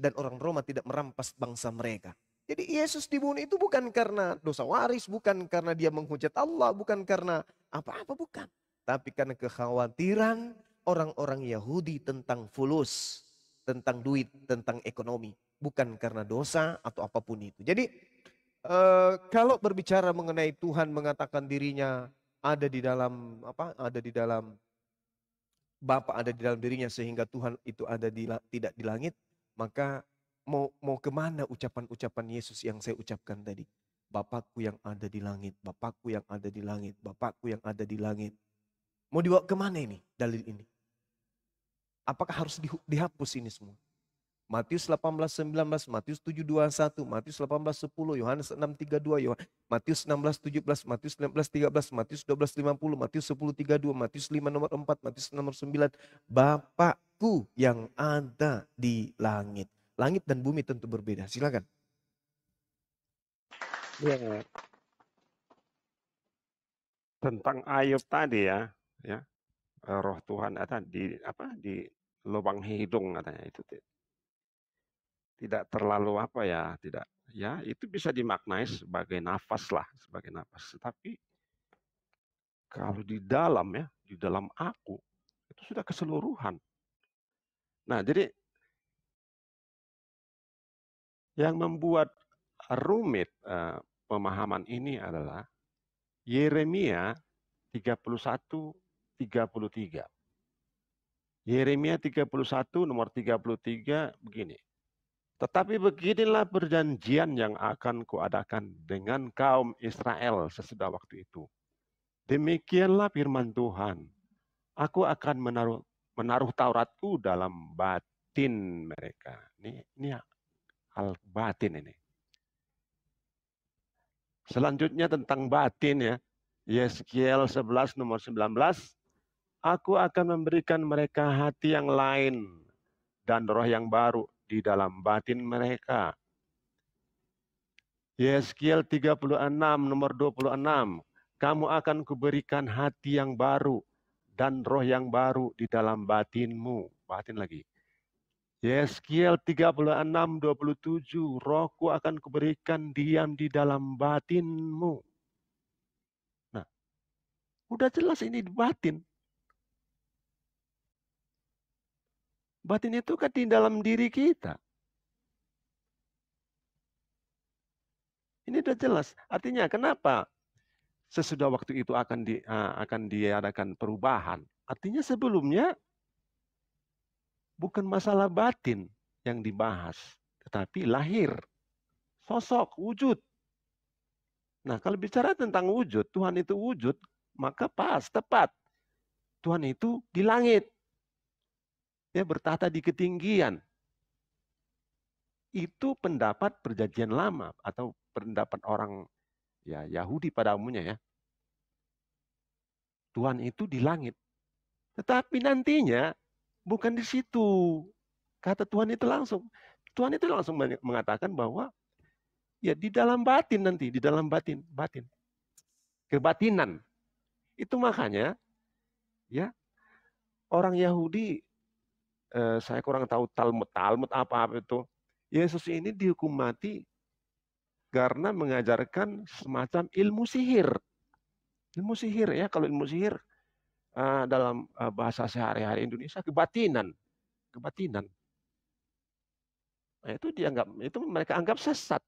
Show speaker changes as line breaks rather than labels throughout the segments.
dan orang Roma tidak merampas bangsa mereka. Jadi Yesus dibunuh itu bukan karena dosa waris, bukan karena dia menghujat Allah, bukan karena apa-apa, bukan. Tapi karena kekhawatiran orang-orang Yahudi tentang fulus, tentang duit, tentang ekonomi. Bukan karena dosa atau apapun itu. Jadi kalau berbicara mengenai Tuhan mengatakan dirinya ada di dalam apa? Ada di dalam Bapa ada di dalam dirinya sehingga Tuhan itu ada tidak di langit, maka mau kemana ucapan-ucapan Yesus yang saya ucapkan tadi? Bapakku yang ada di langit, Bapakku yang ada di langit, Bapakku yang ada di langit. Mau dibawa kemana ini dalil ini? Apakah harus dihapus ini semua? Matius 18:19, Matius 7:21, Matius 18:10, Yohanes 6:32, Matius 16:17, Matius 19:13, Matius 12:50, Matius 10:32, Matius 5 nomor 4, Matius 6 nomor 9. Bapakku yang ada di langit. Langit dan bumi tentu berbeda. Silakan.
Ya, tentang Ayub tadi ya, roh Tuhan ada di lubang hidung katanya itu tidak terlalu tidak itu bisa dimaknai sebagai nafas lah, sebagai nafas. Tapi kalau di dalam aku itu sudah keseluruhan. Nah, jadi yang membuat rumit pemahaman ini adalah Yeremia 31:33. Yeremia 31 nomor 33 begini. Tetapi beginilah perjanjian yang akan kuadakan dengan kaum Israel sesudah waktu itu. Demikianlah firman Tuhan. Aku akan menaruh Tauratku dalam batin mereka. Ini hal batin ini. Selanjutnya tentang batin ya. Yeskiel 11 nomor 19. Aku akan memberikan mereka hati yang lain dan roh yang baru di dalam batin mereka. Yeskiel 36 nomor 26. Kamu akan kuberikan hati yang baru dan roh yang baru di dalam batinmu. Batin lagi. Yeskiel 36:27. Rohku akan kuberikan diam di dalam batinmu. Nah, udah jelas ini batin. Batin itu kan di dalam diri kita. Ini udah jelas. Artinya kenapa sesudah waktu itu akan diadakan perubahan? Artinya sebelumnya bukan masalah batin yang dibahas, tetapi lahir, sosok, wujud. Nah, kalau bicara tentang wujud, Tuhan itu wujud, maka tepat. Tuhan itu di langit. Dia bertahta di ketinggian. Itu pendapat perjanjian lama atau pendapat orang ya Yahudi pada umumnya ya. Tuhan itu di langit. Tetapi nantinya bukan di situ. Kata Tuhan itu langsung. Tuhan itu langsung mengatakan bahwa ya di dalam batin nanti, di dalam batin. Kebatinan. Itu makanya ya orang Yahudi saya kurang tahu Talmud apa itu. Yesus ini dihukum mati karena mengajarkan semacam ilmu sihir. Ilmu sihir ya, kalau ilmu sihir dalam bahasa sehari-hari Indonesia kebatinan. Nah, itu mereka anggap sesat.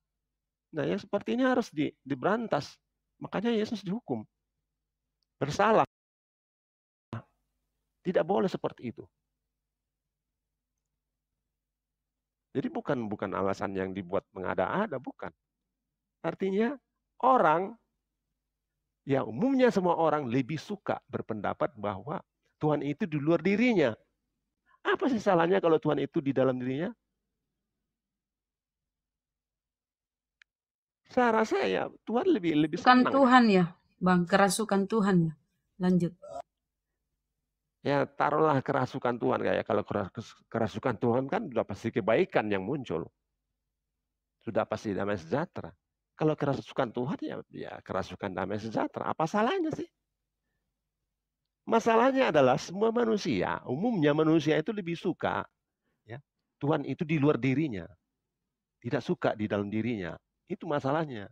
Nah, yang seperti ini harus diberantas. Makanya Yesus dihukum. Bersalah. Tidak boleh seperti itu. Jadi bukan alasan yang dibuat mengada-ada, bukan. Artinya orang, ya umumnya semua orang lebih suka berpendapat bahwa Tuhan itu di luar dirinya. Apa sih salahnya kalau Tuhan itu di dalam dirinya? Saya rasa ya Tuhan lebih senang.
Tuhan ya, Bang, kerasukan Tuhan ya. Lanjut.
Ya taruhlah kerasukan Tuhan kayak kalau kerasukan Tuhan kan sudah pasti kebaikan yang muncul. Sudah pasti damai sejahtera. Kalau kerasukan Tuhan ya kerasukan damai sejahtera. Apa salahnya sih? Masalahnya adalah semua manusia, umumnya manusia itu lebih suka ya, Tuhan itu di luar dirinya. Tidak suka di dalam dirinya. Itu masalahnya.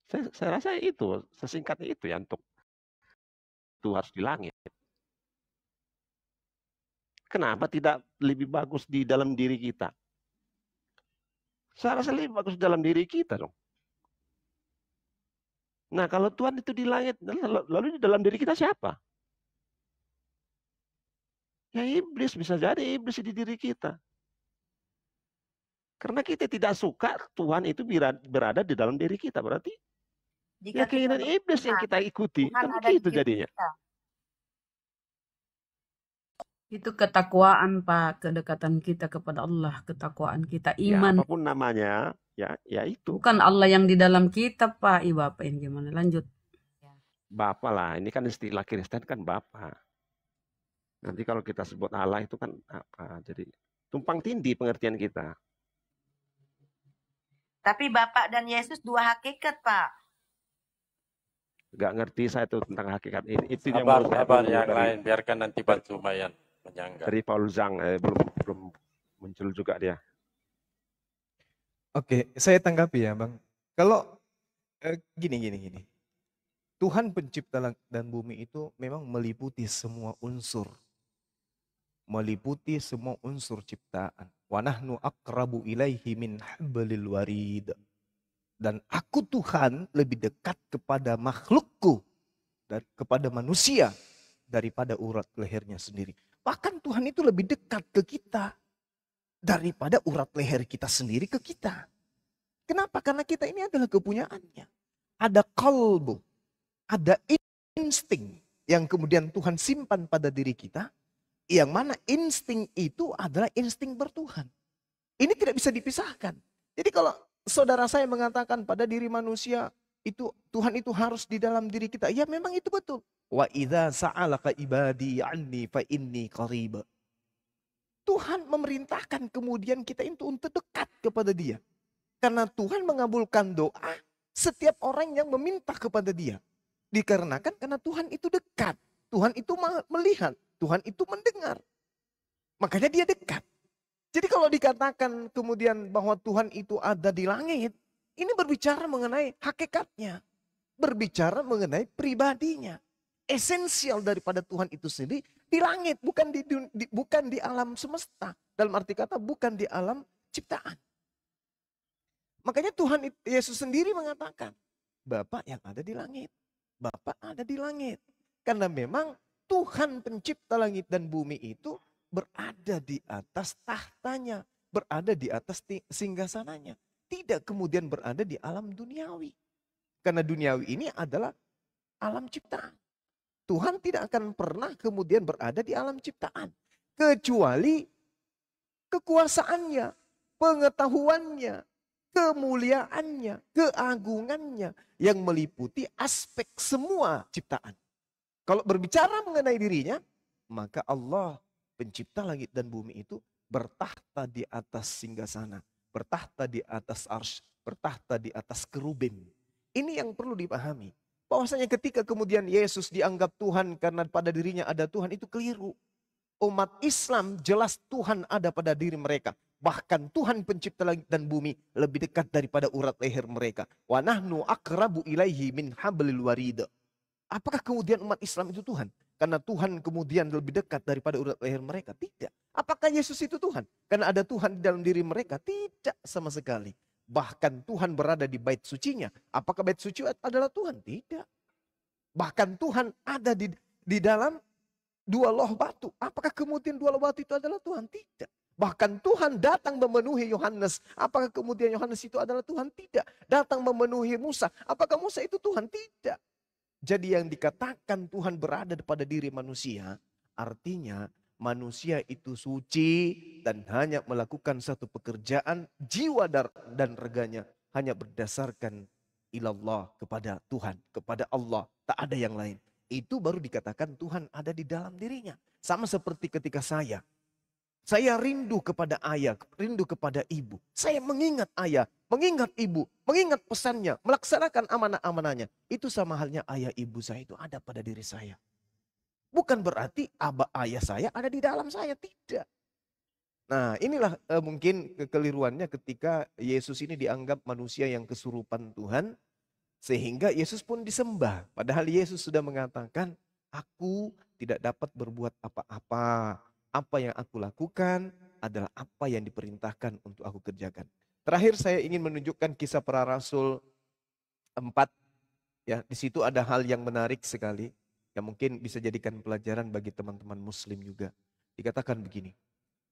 Saya rasa itu, sesingkatnya itu ya, untuk itu harus di langit. Kenapa tidak lebih bagus di dalam diri kita? Saya rasa lebih bagus dalam diri kita dong. Nah, kalau Tuhan itu di langit, lalu di dalam diri kita siapa? Ya iblis, bisa jadi iblis di diri kita. Karena kita tidak suka Tuhan itu berada di dalam diri kita. Berarti ya keinginan iblis yang kita ikuti. Kan begitu jadinya.
Itu ketakwaan, Pak. Kedekatan kita kepada Allah. Ketakwaan kita. Iman.
Ya, apapun namanya, ya itu.
Bukan Allah yang di dalam kita, Pak. Bapak yang gimana? Lanjut.
Bapak lah. Ini kan istilah Kristen kan Bapak. Nanti kalau kita sebut Allah itu kan apa? Jadi tumpang tindih pengertian kita.
Tapi Bapak dan Yesus dua hakikat, Pak.
Gak ngerti saya tuh tentang hakikat ini. Itu yang
sabar yang lain. Biarkan nanti Pak Sumayan menyangga.
Dari Paul Zhang belum muncul juga dia.
Oke, saya tanggapi ya Bang. Kalau gini. Tuhan pencipta langit dan bumi itu memang meliputi semua unsur. Meliputi semua unsur ciptaan. Wa nahnu aqrabu ilaihi min hablil warid. Dan aku Tuhan lebih dekat kepada makhlukku dan kepada manusia daripada urat lehernya sendiri. Bahkan Tuhan itu lebih dekat ke kita daripada urat leher kita sendiri ke kita. Kenapa? Karena kita ini adalah kepunyaannya. Ada kalbu, ada insting yang kemudian Tuhan simpan pada diri kita. Yang mana insting itu adalah insting bertuhan. Ini tidak bisa dipisahkan. Jadi kalau saudara saya mengatakan pada diri manusia itu Tuhan itu harus di dalam diri kita. Ya memang itu betul. Wa idza sa'alaka ibadi anni fa inni qarib. Tuhan memerintahkan kemudian kita itu untuk dekat kepada Dia. Karena Tuhan mengabulkan doa setiap orang yang meminta kepada Dia. Dikarenakan karena Tuhan itu dekat. Tuhan itu melihat. Tuhan itu mendengar. Makanya Dia dekat. Jadi kalau dikatakan kemudian bahwa Tuhan itu ada di langit, ini berbicara mengenai hakikatnya. Berbicara mengenai pribadinya. Esensial daripada Tuhan itu sendiri di langit, bukan di alam semesta. Dalam arti kata bukan di alam ciptaan. Makanya Tuhan Yesus sendiri mengatakan, Bapa yang ada di langit. Bapa ada di langit. Karena memang Tuhan pencipta langit dan bumi itu berada di atas tahtanya. Berada di atas singgasananya. Tidak kemudian berada di alam duniawi. Karena duniawi ini adalah alam ciptaan. Tuhan tidak akan pernah kemudian berada di alam ciptaan. Kecuali kekuasaannya, pengetahuannya, kemuliaannya, keagungannya. Yang meliputi aspek semua ciptaan. Kalau berbicara mengenai dirinya, maka Allah pencipta langit dan bumi itu bertahta di atas singgasana, bertahta di atas arsy, bertahta di atas kerubim. Ini yang perlu dipahami. Bahwasanya ketika kemudian Yesus dianggap Tuhan karena pada dirinya ada Tuhan, itu keliru. Umat Islam jelas Tuhan ada pada diri mereka. Bahkan Tuhan pencipta langit dan bumi lebih dekat daripada urat leher mereka. Wa nahnu aqrabu ilaihi min hablil warid. Apakah kemudian umat Islam itu Tuhan? Karena Tuhan kemudian lebih dekat daripada urat leher mereka? Tidak. Apakah Yesus itu Tuhan? Karena ada Tuhan di dalam diri mereka? Tidak sama sekali. Bahkan Tuhan berada di bait sucinya. Apakah bait suci adalah Tuhan? Tidak. Bahkan Tuhan ada di dalam dua loh batu. Apakah kemudian dua loh batu itu adalah Tuhan? Tidak. Bahkan Tuhan datang memenuhi Yohanes. Apakah kemudian Yohanes itu adalah Tuhan? Tidak. Datang memenuhi Musa. Apakah Musa itu Tuhan? Tidak. Jadi yang dikatakan Tuhan berada pada diri manusia, artinya manusia itu suci dan hanya melakukan satu pekerjaan jiwa dan reganya hanya berdasarkan ilallah, kepada Tuhan, kepada Allah, tak ada yang lain. Itu baru dikatakan Tuhan ada di dalam dirinya. Sama seperti ketika saya rindu kepada ayah, rindu kepada ibu. Saya mengingat ayah, mengingat ibu, mengingat pesannya, melaksanakan amanah-amanahnya. Itu sama halnya ayah ibu saya itu ada pada diri saya. Bukan berarti ayah saya ada di dalam saya, tidak. Nah, inilah mungkin kekeliruannya ketika Yesus ini dianggap manusia yang kesurupan Tuhan, sehingga Yesus pun disembah. Padahal Yesus sudah mengatakan, aku tidak dapat berbuat apa-apa. Apa yang aku lakukan adalah apa yang diperintahkan untuk aku kerjakan. Terakhir saya ingin menunjukkan kisah para rasul 4. Ya, di situ ada hal yang menarik sekali, yang mungkin bisa jadikan pelajaran bagi teman-teman muslim juga. Dikatakan begini,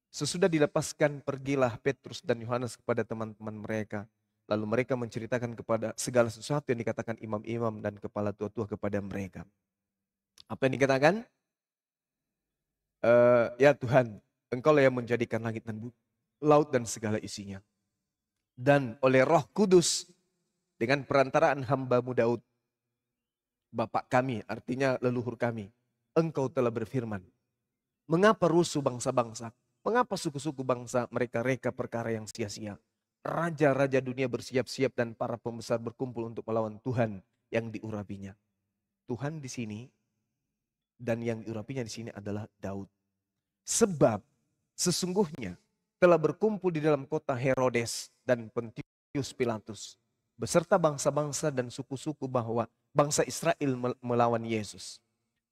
sesudah dilepaskan, pergilah Petrus dan Yohanes kepada teman-teman mereka. Lalu mereka menceritakan kepada segala sesuatu yang dikatakan imam-imam dan kepala tua-tua kepada mereka. Apa yang dikatakan? Ya Tuhan, Engkau lah yang menjadikan langit dan bumi, laut dan segala isinya. Dan oleh Roh Kudus, dengan perantaraan hamba-Mu Daud, Bapak kami, artinya leluhur kami, Engkau telah berfirman, mengapa rusuh bangsa-bangsa? Mengapa suku-suku bangsa mereka reka perkara yang sia-sia? Raja-raja dunia bersiap-siap dan para pembesar berkumpul untuk melawan Tuhan yang diurapinya. Tuhan di sini dan yang diurapinya di sini adalah Daud. Sebab sesungguhnya telah berkumpul di dalam kota Herodes dan Pontius Pilatus beserta bangsa-bangsa dan suku-suku bahwa bangsa Israel melawan Yesus,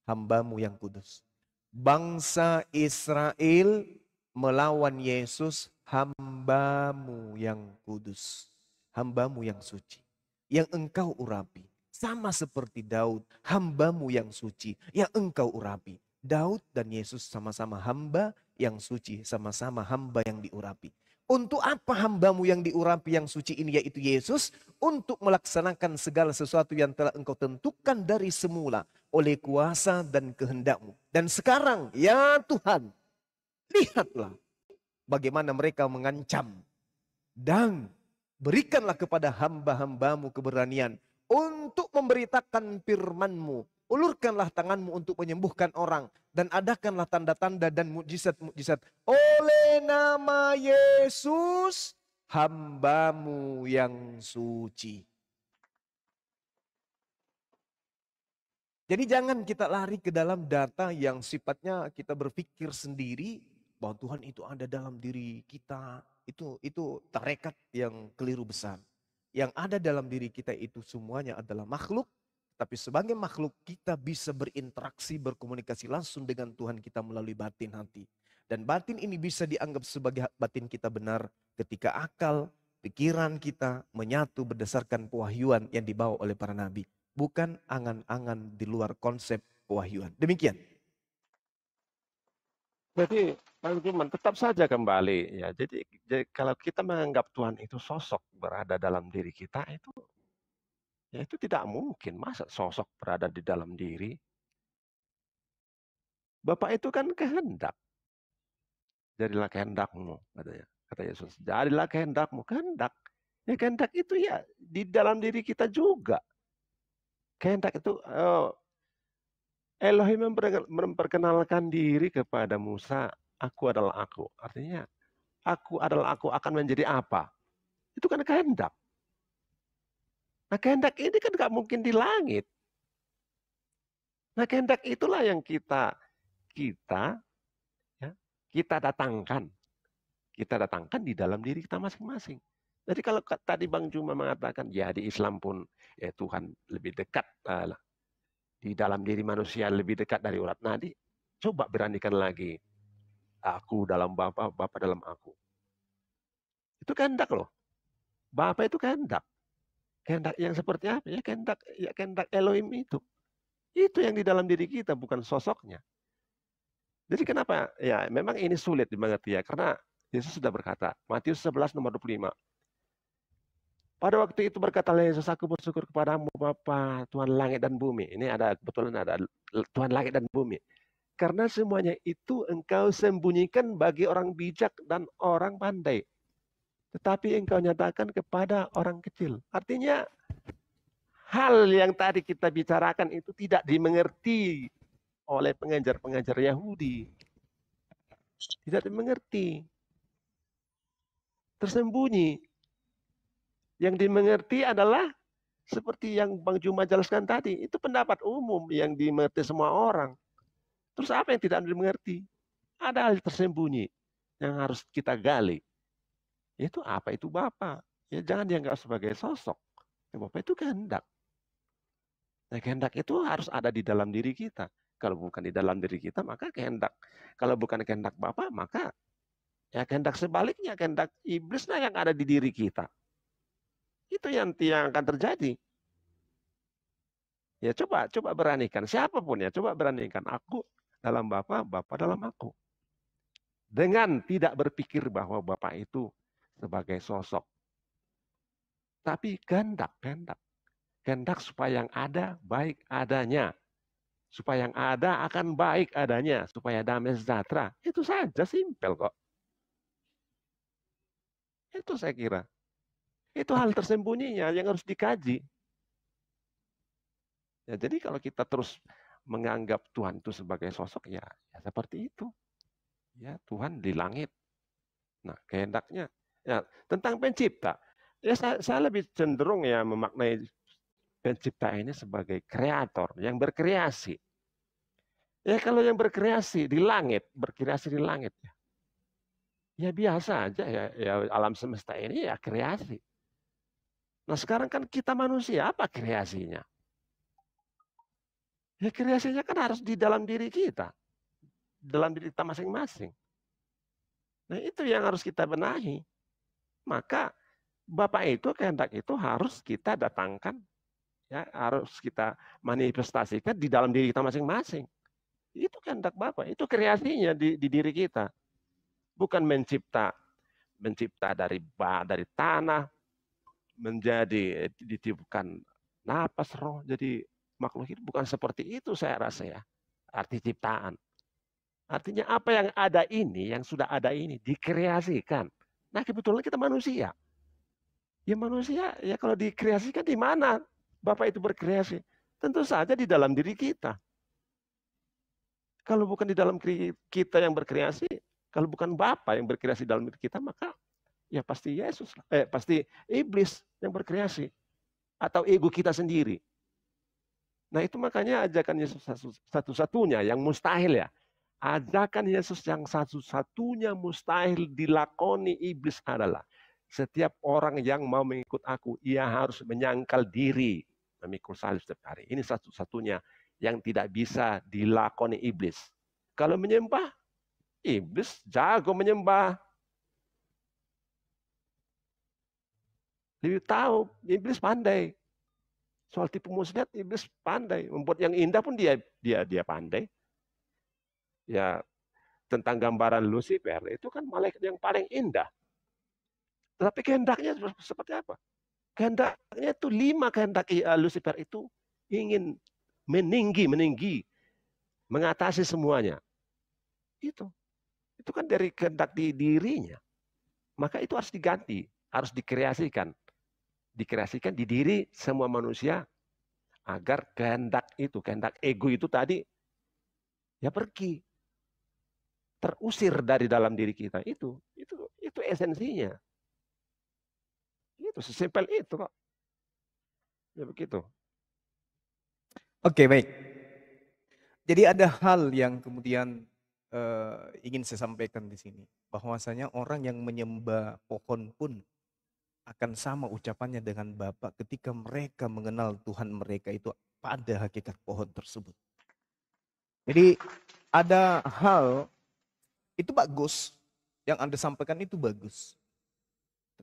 hamba-Mu yang kudus. Bangsa Israel melawan Yesus, hamba-Mu yang kudus, hamba-Mu yang suci, yang Engkau urapi. Sama seperti Daud, hamba-Mu yang suci, yang Engkau urapi. Daud dan Yesus sama-sama hamba yang suci, sama-sama hamba yang diurapi. Untuk apa hamba-Mu yang diurapi yang suci ini, yaitu Yesus? Untuk melaksanakan segala sesuatu yang telah Engkau tentukan dari semula oleh kuasa dan kehendak-Mu. Dan sekarang, ya Tuhan, lihatlah bagaimana mereka mengancam. Dan berikanlah kepada hamba-hamba-Mu keberanian untuk memberitakan firman-Mu. Ulurkanlah tangan-Mu untuk menyembuhkan orang. Dan adakanlah tanda-tanda dan mukjizat-mukjizat oleh nama Yesus, hamba-Mu yang suci. Jadi jangan kita lari ke dalam data yang sifatnya kita berpikir sendiri bahwa Tuhan itu ada dalam diri kita. Itu tarekat yang keliru besar. Yang ada dalam diri kita itu semuanya adalah makhluk. Tapi sebagai makhluk kita bisa berinteraksi, berkomunikasi langsung dengan Tuhan kita melalui batin hati. Dan batin ini bisa dianggap sebagai batin kita benar ketika akal, pikiran kita menyatu berdasarkan pewahyuan yang dibawa oleh para nabi. Bukan angan-angan di luar konsep pewahyuan. Demikian.
Jadi Bang Juman tetap saja kembali ya. Jadi kalau kita menganggap Tuhan itu sosok berada dalam diri kita, itu ya itu tidak mungkin. Masa sosok berada di dalam diri? Bapak itu kan kehendak. Jadilah kehendak-Mu, katanya. Kata Yesus, jadilah kehendak-Mu. Kehendak. Ya kehendak itu ya di dalam diri kita juga. Kehendak itu Elohim memperkenalkan diri kepada Musa, aku adalah aku. Artinya, aku adalah aku akan menjadi apa? Itu kan kehendak. Nah kehendak ini kan gak mungkin di langit. Nah kehendak itulah yang kita datangkan. Kita datangkan di dalam diri kita masing-masing. Jadi kalau tadi Bang Juma mengatakan, ya di Islam pun ya Tuhan lebih dekat. Di dalam diri manusia lebih dekat dari urat nadi. Coba beranikan lagi. Aku dalam Bapa, Bapa dalam aku. Itu kehendak loh. Bapa itu kehendak. Kehendak yang seperti apa? Ya kehendak Elohim itu. Itu yang di dalam diri kita, bukan sosoknya. Jadi kenapa? Ya memang ini sulit dimengerti ya. Karena Yesus sudah berkata, Matius 11 nomor 25. Pada waktu itu berkatalah Yesus, aku bersyukur kepadamu Bapa, Tuhan langit dan bumi. Ini kebetulan ada Tuhan langit dan bumi. Karena semuanya itu engkau sembunyikan bagi orang bijak dan orang pandai. Tetapi engkau nyatakan kepada orang kecil. Artinya hal yang tadi kita bicarakan itu tidak dimengerti oleh pengajar-pengajar Yahudi. Tidak dimengerti. Tersembunyi. Yang dimengerti adalah seperti yang Bang Juma jelaskan tadi. Itu pendapat umum yang dimengerti semua orang. Terus apa yang tidak dimengerti? Ada hal tersembunyi yang harus kita gali. Itu apa? Itu Bapa. Ya jangan dianggap sebagai sosok. Ya, Bapa itu kehendak. Nah, kehendak itu harus ada di dalam diri kita. Kalau bukan di dalam diri kita, maka kehendak. Kalau bukan kehendak Bapa, maka ya kehendak sebaliknya, kehendak iblislah yang ada di diri kita. Itu yang akan terjadi. Ya coba beranikan. Siapapun ya, coba beranikan. Aku dalam Bapa, Bapa dalam aku. Dengan tidak berpikir bahwa Bapa itu sebagai sosok. Tapi kehendak. Kehendak supaya yang ada baik adanya. Supaya yang ada akan baik adanya. Supaya damai sejahtera. Itu saja, simpel kok. Itu saya kira. Itu hal tersembunyinya yang harus dikaji. Ya, jadi kalau kita terus menganggap Tuhan itu sebagai sosok, ya seperti itu. Ya, Tuhan di langit. Nah, kehendaknya. Ya, tentang pencipta. Ya, saya lebih cenderung ya memaknai pencipta ini sebagai kreator yang berkreasi. Ya, kalau yang berkreasi di langit, berkreasi di langit ya. Ya biasa aja ya alam semesta ini ya kreasi. Nah, sekarang kan kita manusia, apa kreasinya? Ya kreasinya kan harus di dalam diri kita. Dalam diri kita masing-masing. Nah, itu yang harus kita benahi. Maka Bapak itu, kehendak itu harus kita datangkan, ya harus kita manifestasikan di dalam diri kita masing-masing. Itu kehendak Bapak, itu kreasinya di diri kita. Bukan mencipta dari tanah, menjadi ditiupkan napas roh, jadi makhluk hidup. Bukan seperti itu saya rasa ya, arti ciptaan. Artinya apa yang ada ini, yang sudah ada ini, dikreasikan. Nah kebetulan kita manusia. Ya manusia, ya kalau dikreasikan di mana Bapak itu berkreasi? Tentu saja di dalam diri kita. Kalau bukan di dalam kita yang berkreasi, kalau bukan Bapa yang berkreasi dalam diri kita, maka ya pasti Yesus, pasti iblis yang berkreasi. Atau ego kita sendiri. Nah itu makanya ajakan Yesus satu-satunya yang mustahil ya. Ajakan Yesus yang satu-satunya mustahil dilakoni iblis adalah setiap orang yang mau mengikut aku, ia harus menyangkal diri, memikul salib setiap hari. Ini satu-satunya yang tidak bisa dilakoni iblis. Kalau menyembah, iblis jago menyembah. Lebih tahu, iblis pandai. Soal tipu muslihat, iblis pandai. Membuat yang indah pun dia pandai. Ya, tentang gambaran Lucifer, itu kan malaikat yang paling indah. Tetapi kehendaknya seperti apa? Kehendaknya itu 5 kehendak Lucifer itu ingin meninggi, mengatasi semuanya. Itu kan dari kehendak di dirinya. Maka itu harus diganti, harus dikreasikan. Dikreasikan di diri semua manusia agar kehendak ego itu tadi ya pergi. Terusir dari dalam diri kita. Itu esensinya. Itu sesimpel itu kok. Ya begitu.
Oke, baik. Jadi ada hal yang kemudian ingin saya sampaikan di sini. Bahwasanya orang yang menyembah pohon pun akan sama ucapannya dengan Bapa ketika mereka mengenal Tuhan mereka itu pada hakikat pohon tersebut. Jadi ada hal itu bagus, yang Anda sampaikan itu bagus.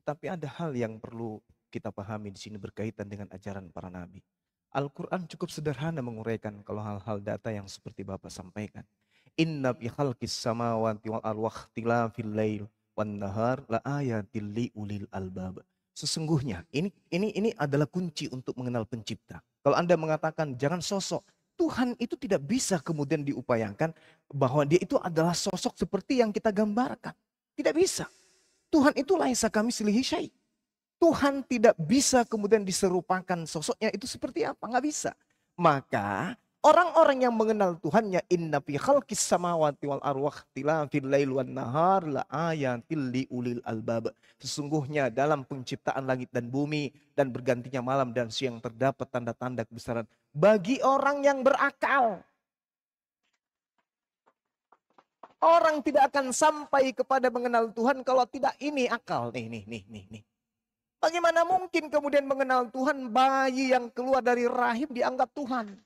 Tetapi ada hal yang perlu kita pahami di sini berkaitan dengan ajaran para nabi. Al-Quran cukup sederhana menguraikan kalau hal-hal data yang seperti Bapak sampaikan. Inna fi khalqis samawati wal ardi wa ikhtilafil lail wan nahar la ayatil liulil albab. Sesungguhnya ini adalah kunci untuk mengenal pencipta. Kalau Anda mengatakan jangan sosok, Tuhan itu tidak bisa kemudian diupayakan bahwa dia itu adalah sosok seperti yang kita gambarkan. Tidak bisa. Tuhan itu laisa kamitslihi syai'. Tuhan tidak bisa kemudian diserupakan sosoknya itu seperti apa. Nggak bisa. Maka orang-orang yang mengenal Tuhannya, inna fi khalqis samawati wal ardi wa ikhtilafil lail wan nahar la ayatil liulil albab. Sesungguhnya dalam penciptaan langit dan bumi dan bergantinya malam dan siang terdapat tanda-tanda kebesaran bagi orang yang berakal. Orang tidak akan sampai kepada mengenal Tuhan kalau tidak ini akal. Nih. Bagaimana mungkin kemudian mengenal Tuhan, bayi yang keluar dari rahim dianggap Tuhan?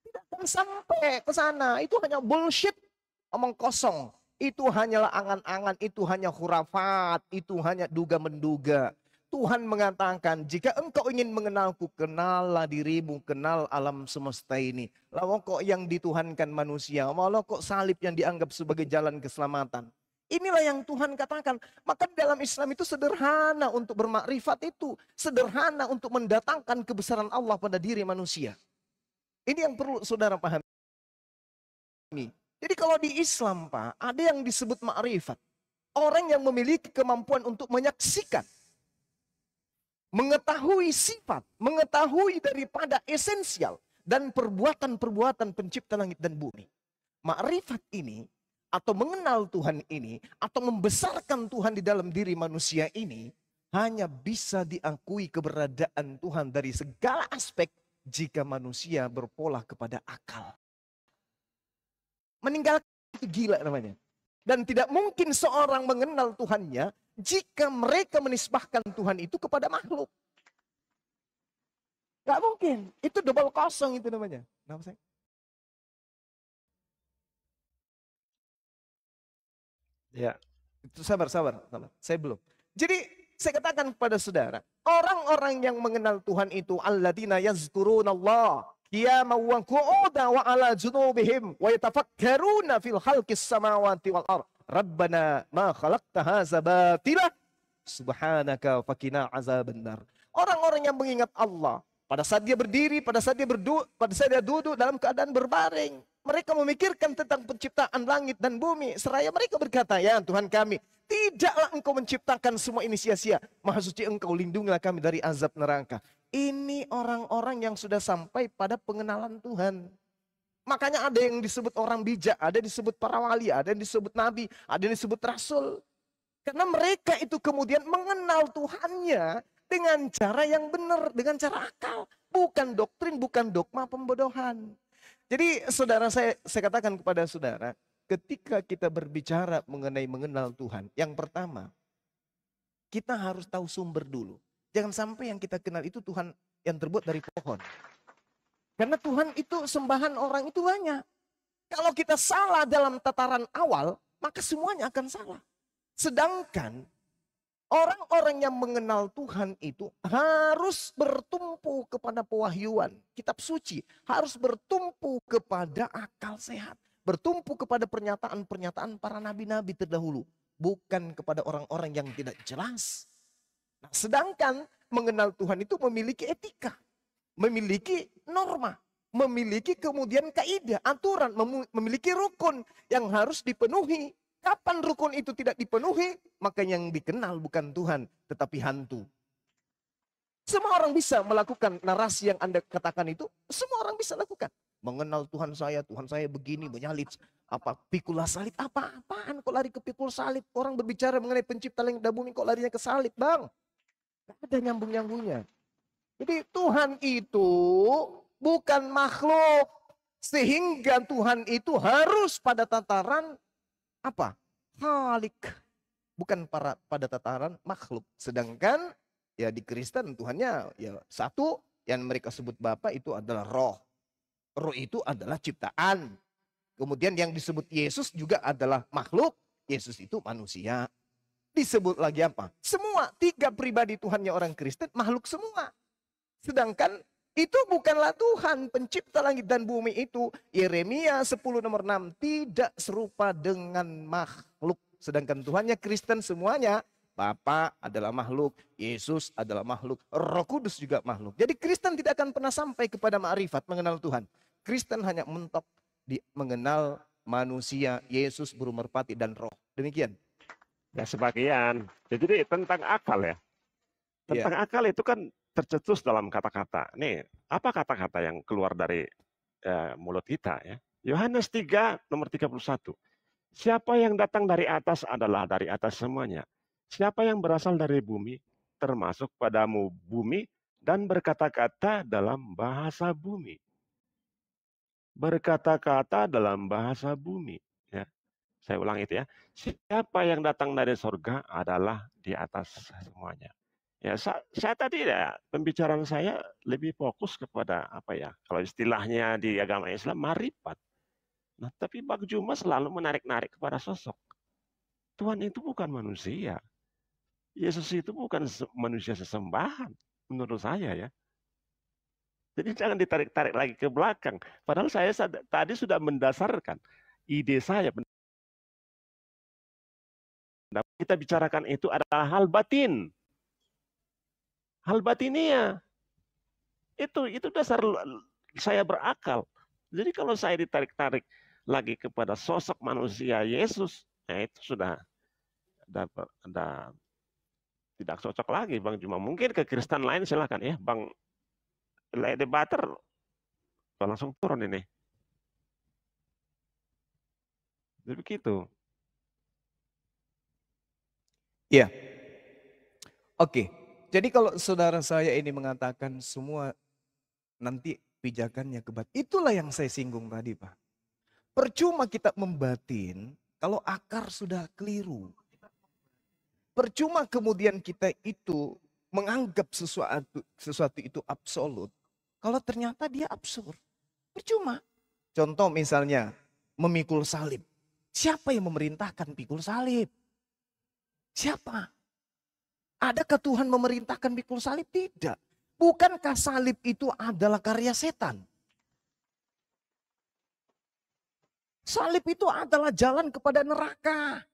Tidak akan sampai ke sana. Itu hanya bullshit, omong kosong. Itu hanyalah angan-angan, itu hanya khurafat, itu hanya duga-menduga. Tuhan mengatakan, jika engkau ingin mengenalku, kenallah dirimu, kenal alam semesta ini. Lalu kok yang dituhankan manusia, malah kok salib yang dianggap sebagai jalan keselamatan. Inilah yang Tuhan katakan. Maka dalam Islam itu sederhana untuk bermakrifat itu. Sederhana untuk mendatangkan kebesaran Allah pada diri manusia. Ini yang perlu saudara pahami. Jadi kalau di Islam Pak, ada yang disebut makrifat. Orang yang memiliki kemampuan untuk menyaksikan. Mengetahui sifat, mengetahui daripada esensial. Dan perbuatan-perbuatan pencipta langit dan bumi. Makrifat ini, atau mengenal Tuhan ini, atau membesarkan Tuhan di dalam diri manusia ini, hanya bisa diakui keberadaan Tuhan dari segala aspek jika manusia berpola kepada akal. Meninggalkan itu gila namanya. Dan tidak mungkin seorang mengenal Tuhannya jika mereka menisbahkan Tuhan itu kepada makhluk. Gak mungkin. Itu double kosong itu namanya. Kenapa saya?
Ya.
Itu sabar. Saya belum. Jadi saya katakan kepada saudara, orang-orang yang mengenal Tuhan itu alladzina yazkurunallah qiyaman wa qu'udan wa ala junubihim wa yatafakkaruna fil khalqis samawati wal ardh. Rabbana ma khalaqta hadza batila subhanaka faqina azabannar. Orang-orang yang mengingat Allah pada saat dia berdiri, pada saat dia duduk dalam keadaan berbaring. Mereka memikirkan tentang penciptaan langit dan bumi. Seraya mereka berkata, ya Tuhan kami, tidaklah engkau menciptakan semua ini sia-sia. Maha suci engkau, lindungilah kami dari azab neraka. Ini orang-orang yang sudah sampai pada pengenalan Tuhan. Makanya ada yang disebut orang bijak, ada yang disebut para wali, ada yang disebut nabi, ada yang disebut rasul. Karena mereka itu kemudian mengenal Tuhannya dengan cara yang benar, dengan cara akal. Bukan doktrin, bukan dogma pembodohan. Jadi saudara saya katakan kepada saudara, ketika kita berbicara mengenai mengenal Tuhan, yang pertama, kita harus tahu sumber dulu. Jangan sampai yang kita kenal itu Tuhan yang terbuat dari pohon. Karena Tuhan itu sembahan orang itu banyak. Kalau kita salah dalam tataran awal, maka semuanya akan salah. Sedangkan orang-orang yang mengenal Tuhan itu harus bertumpu kepada pewahyuan. Kitab suci harus bertumpu kepada akal sehat. Bertumpu kepada pernyataan-pernyataan para nabi-nabi terdahulu. Bukan kepada orang-orang yang tidak jelas. Nah, sedangkan mengenal Tuhan itu memiliki etika. Memiliki norma. Memiliki kemudian kaidah, aturan. Memiliki rukun yang harus dipenuhi. Kapan rukun itu tidak dipenuhi, maka yang dikenal bukan Tuhan, tetapi hantu. Semua orang bisa melakukan narasi yang Anda katakan itu, semua orang bisa lakukan. Mengenal Tuhan saya begini, menyalip. Pikul salib, apaan kok lari ke pikul salib? Orang berbicara mengenai pencipta langit dan bumi, kok larinya ke salib, bang? Gak ada nyambung-nyambungnya. Jadi Tuhan itu bukan makhluk. Sehingga Tuhan itu harus pada tataran Khalik, bukan pada tataran makhluk. Sedangkan ya di Kristen Tuhannya ya satu, yang mereka sebut Bapa itu adalah roh. Roh itu adalah ciptaan. Kemudian yang disebut Yesus juga adalah makhluk. Yesus itu manusia. Disebut lagi apa? Semua 3 pribadi Tuhannya orang Kristen makhluk semua. Sedangkan itu bukanlah Tuhan pencipta langit dan bumi itu. Yeremia 10 nomor 6 tidak serupa dengan makhluk. Sedangkan Tuhannya Kristen semuanya. Bapa adalah makhluk. Yesus adalah makhluk. Roh Kudus juga makhluk. Jadi Kristen tidak akan pernah sampai kepada ma'rifat mengenal Tuhan. Kristen hanya mentok di mengenal manusia, Yesus, burung merpati dan roh. Demikian.
Ya sebagian. Jadi tentang akal ya. Tentang akal itu kan tercetus dalam kata-kata. Nih, apa kata-kata yang keluar dari mulut kita ya? Yohanes 3 nomor 31. Siapa yang datang dari atas adalah dari atas semuanya. Siapa yang berasal dari bumi termasuk padamu bumi dan berkata-kata dalam bahasa bumi. Berkata-kata dalam bahasa bumi ya. Saya ulang itu ya. Siapa yang datang dari surga adalah di atas semuanya. Ya, saya tadi ya pembicaraan saya lebih fokus kepada apa ya? Kalau istilahnya di agama Islam marifat. Nah, tapi Bang Juma selalu menarik-narik kepada sosok. Tuhan itu bukan manusia. Yesus itu bukan manusia sesembahan menurut saya ya. Jadi jangan ditarik-tarik lagi ke belakang. Padahal saya tadi sudah mendasarkan ide saya. Kita bicarakan itu adalah hal batin. Hal batinnya. Itu dasar saya berakal. Jadi kalau saya ditarik-tarik lagi kepada sosok manusia Yesus, nah itu sudah tidak cocok lagi Bang Juma. Mungkin ke Kristen lain silakan ya, Bang Debater langsung turun ini. Jadi begitu.
Iya. Oke. Jadi kalau saudara saya ini mengatakan semua nanti pijakannya ke batin. Itulah yang saya singgung tadi, Pak. Percuma kita membatin kalau akar sudah keliru. Percuma kemudian kita itu menganggap sesuatu itu absolut. Kalau ternyata dia absurd. Percuma. Contoh misalnya memikul salib. Siapa yang memerintahkan pikul salib? Siapa? Adakah Tuhan memerintahkan pikul salib? Tidak. Bukankah salib itu adalah karya setan? Salib itu adalah jalan kepada neraka.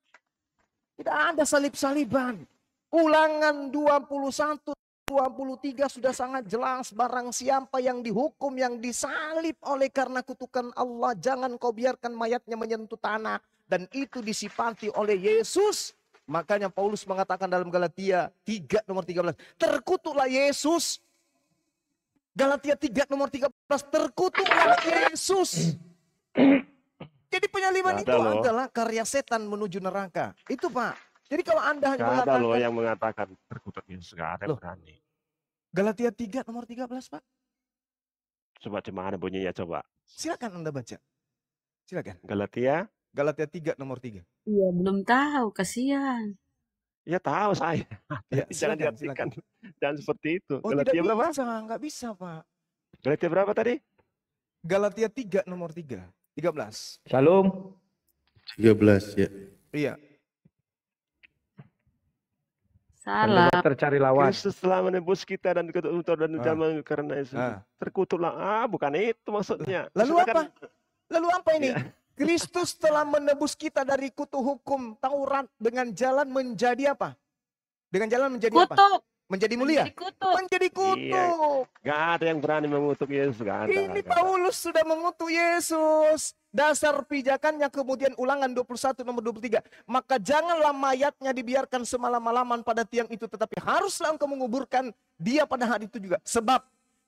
Tidak ada salib-saliban. Ulangan 21, 23 sudah sangat jelas. Barang siapa yang dihukum, yang disalib oleh karena kutukan Allah. Jangan kau biarkan mayatnya menyentuh tanah. Dan itu disifati oleh Yesus. Makanya Paulus mengatakan dalam Galatia 3 nomor 13. Terkutuklah Yesus. Galatia 3 nomor 13. Terkutuklah Yesus. Jadi penyaliban itu adalah karya setan menuju neraka. Itu Pak. Jadi kalau Anda hanya mengatakan.
Ada loh yang mengatakan terkutuk Yesus. Gak ada yang berani.
Galatia 3 nomor 13 Pak.
Coba gimana bunyinya coba.
Silakan Anda baca. Silakan.
Galatia
3 nomor 3.
Iya, belum tahu, kasihan.
Ya tahu saya.
Ya,
jangan diartikan. Jangan seperti itu.
Oh,
Galatia
tidak
berapa?
bisa, nggak bisa Pak.
Galatia berapa tadi?
Galatia 3 nomor 3. 13.
Shalom. 13 ya.
Iya.
Salah.
Tercari lawan.
Kristus telah menebus kita dan zaman karena Yesus. Terkutuklah. Bukan itu maksudnya.
Lalu
maksudnya
apa? Lalu apa ini?
Ya.
Kristus telah menebus kita dari kutu hukum Taurat dengan jalan menjadi apa? Dengan jalan menjadi apa?
Kutuk.
Menjadi mulia.
Menjadi kutuk.
Menjadi kutuk.
Iya. Gak ada yang berani mengutuk Yesus. Gak ada.
Ini Paulus sudah mengutuk Yesus. Dasar pijakannya kemudian Ulangan 21 nomor 23. Maka janganlah mayatnya dibiarkan semalam-malaman pada tiang itu. Tetapi haruslah engkau menguburkan dia pada hari itu juga. Sebab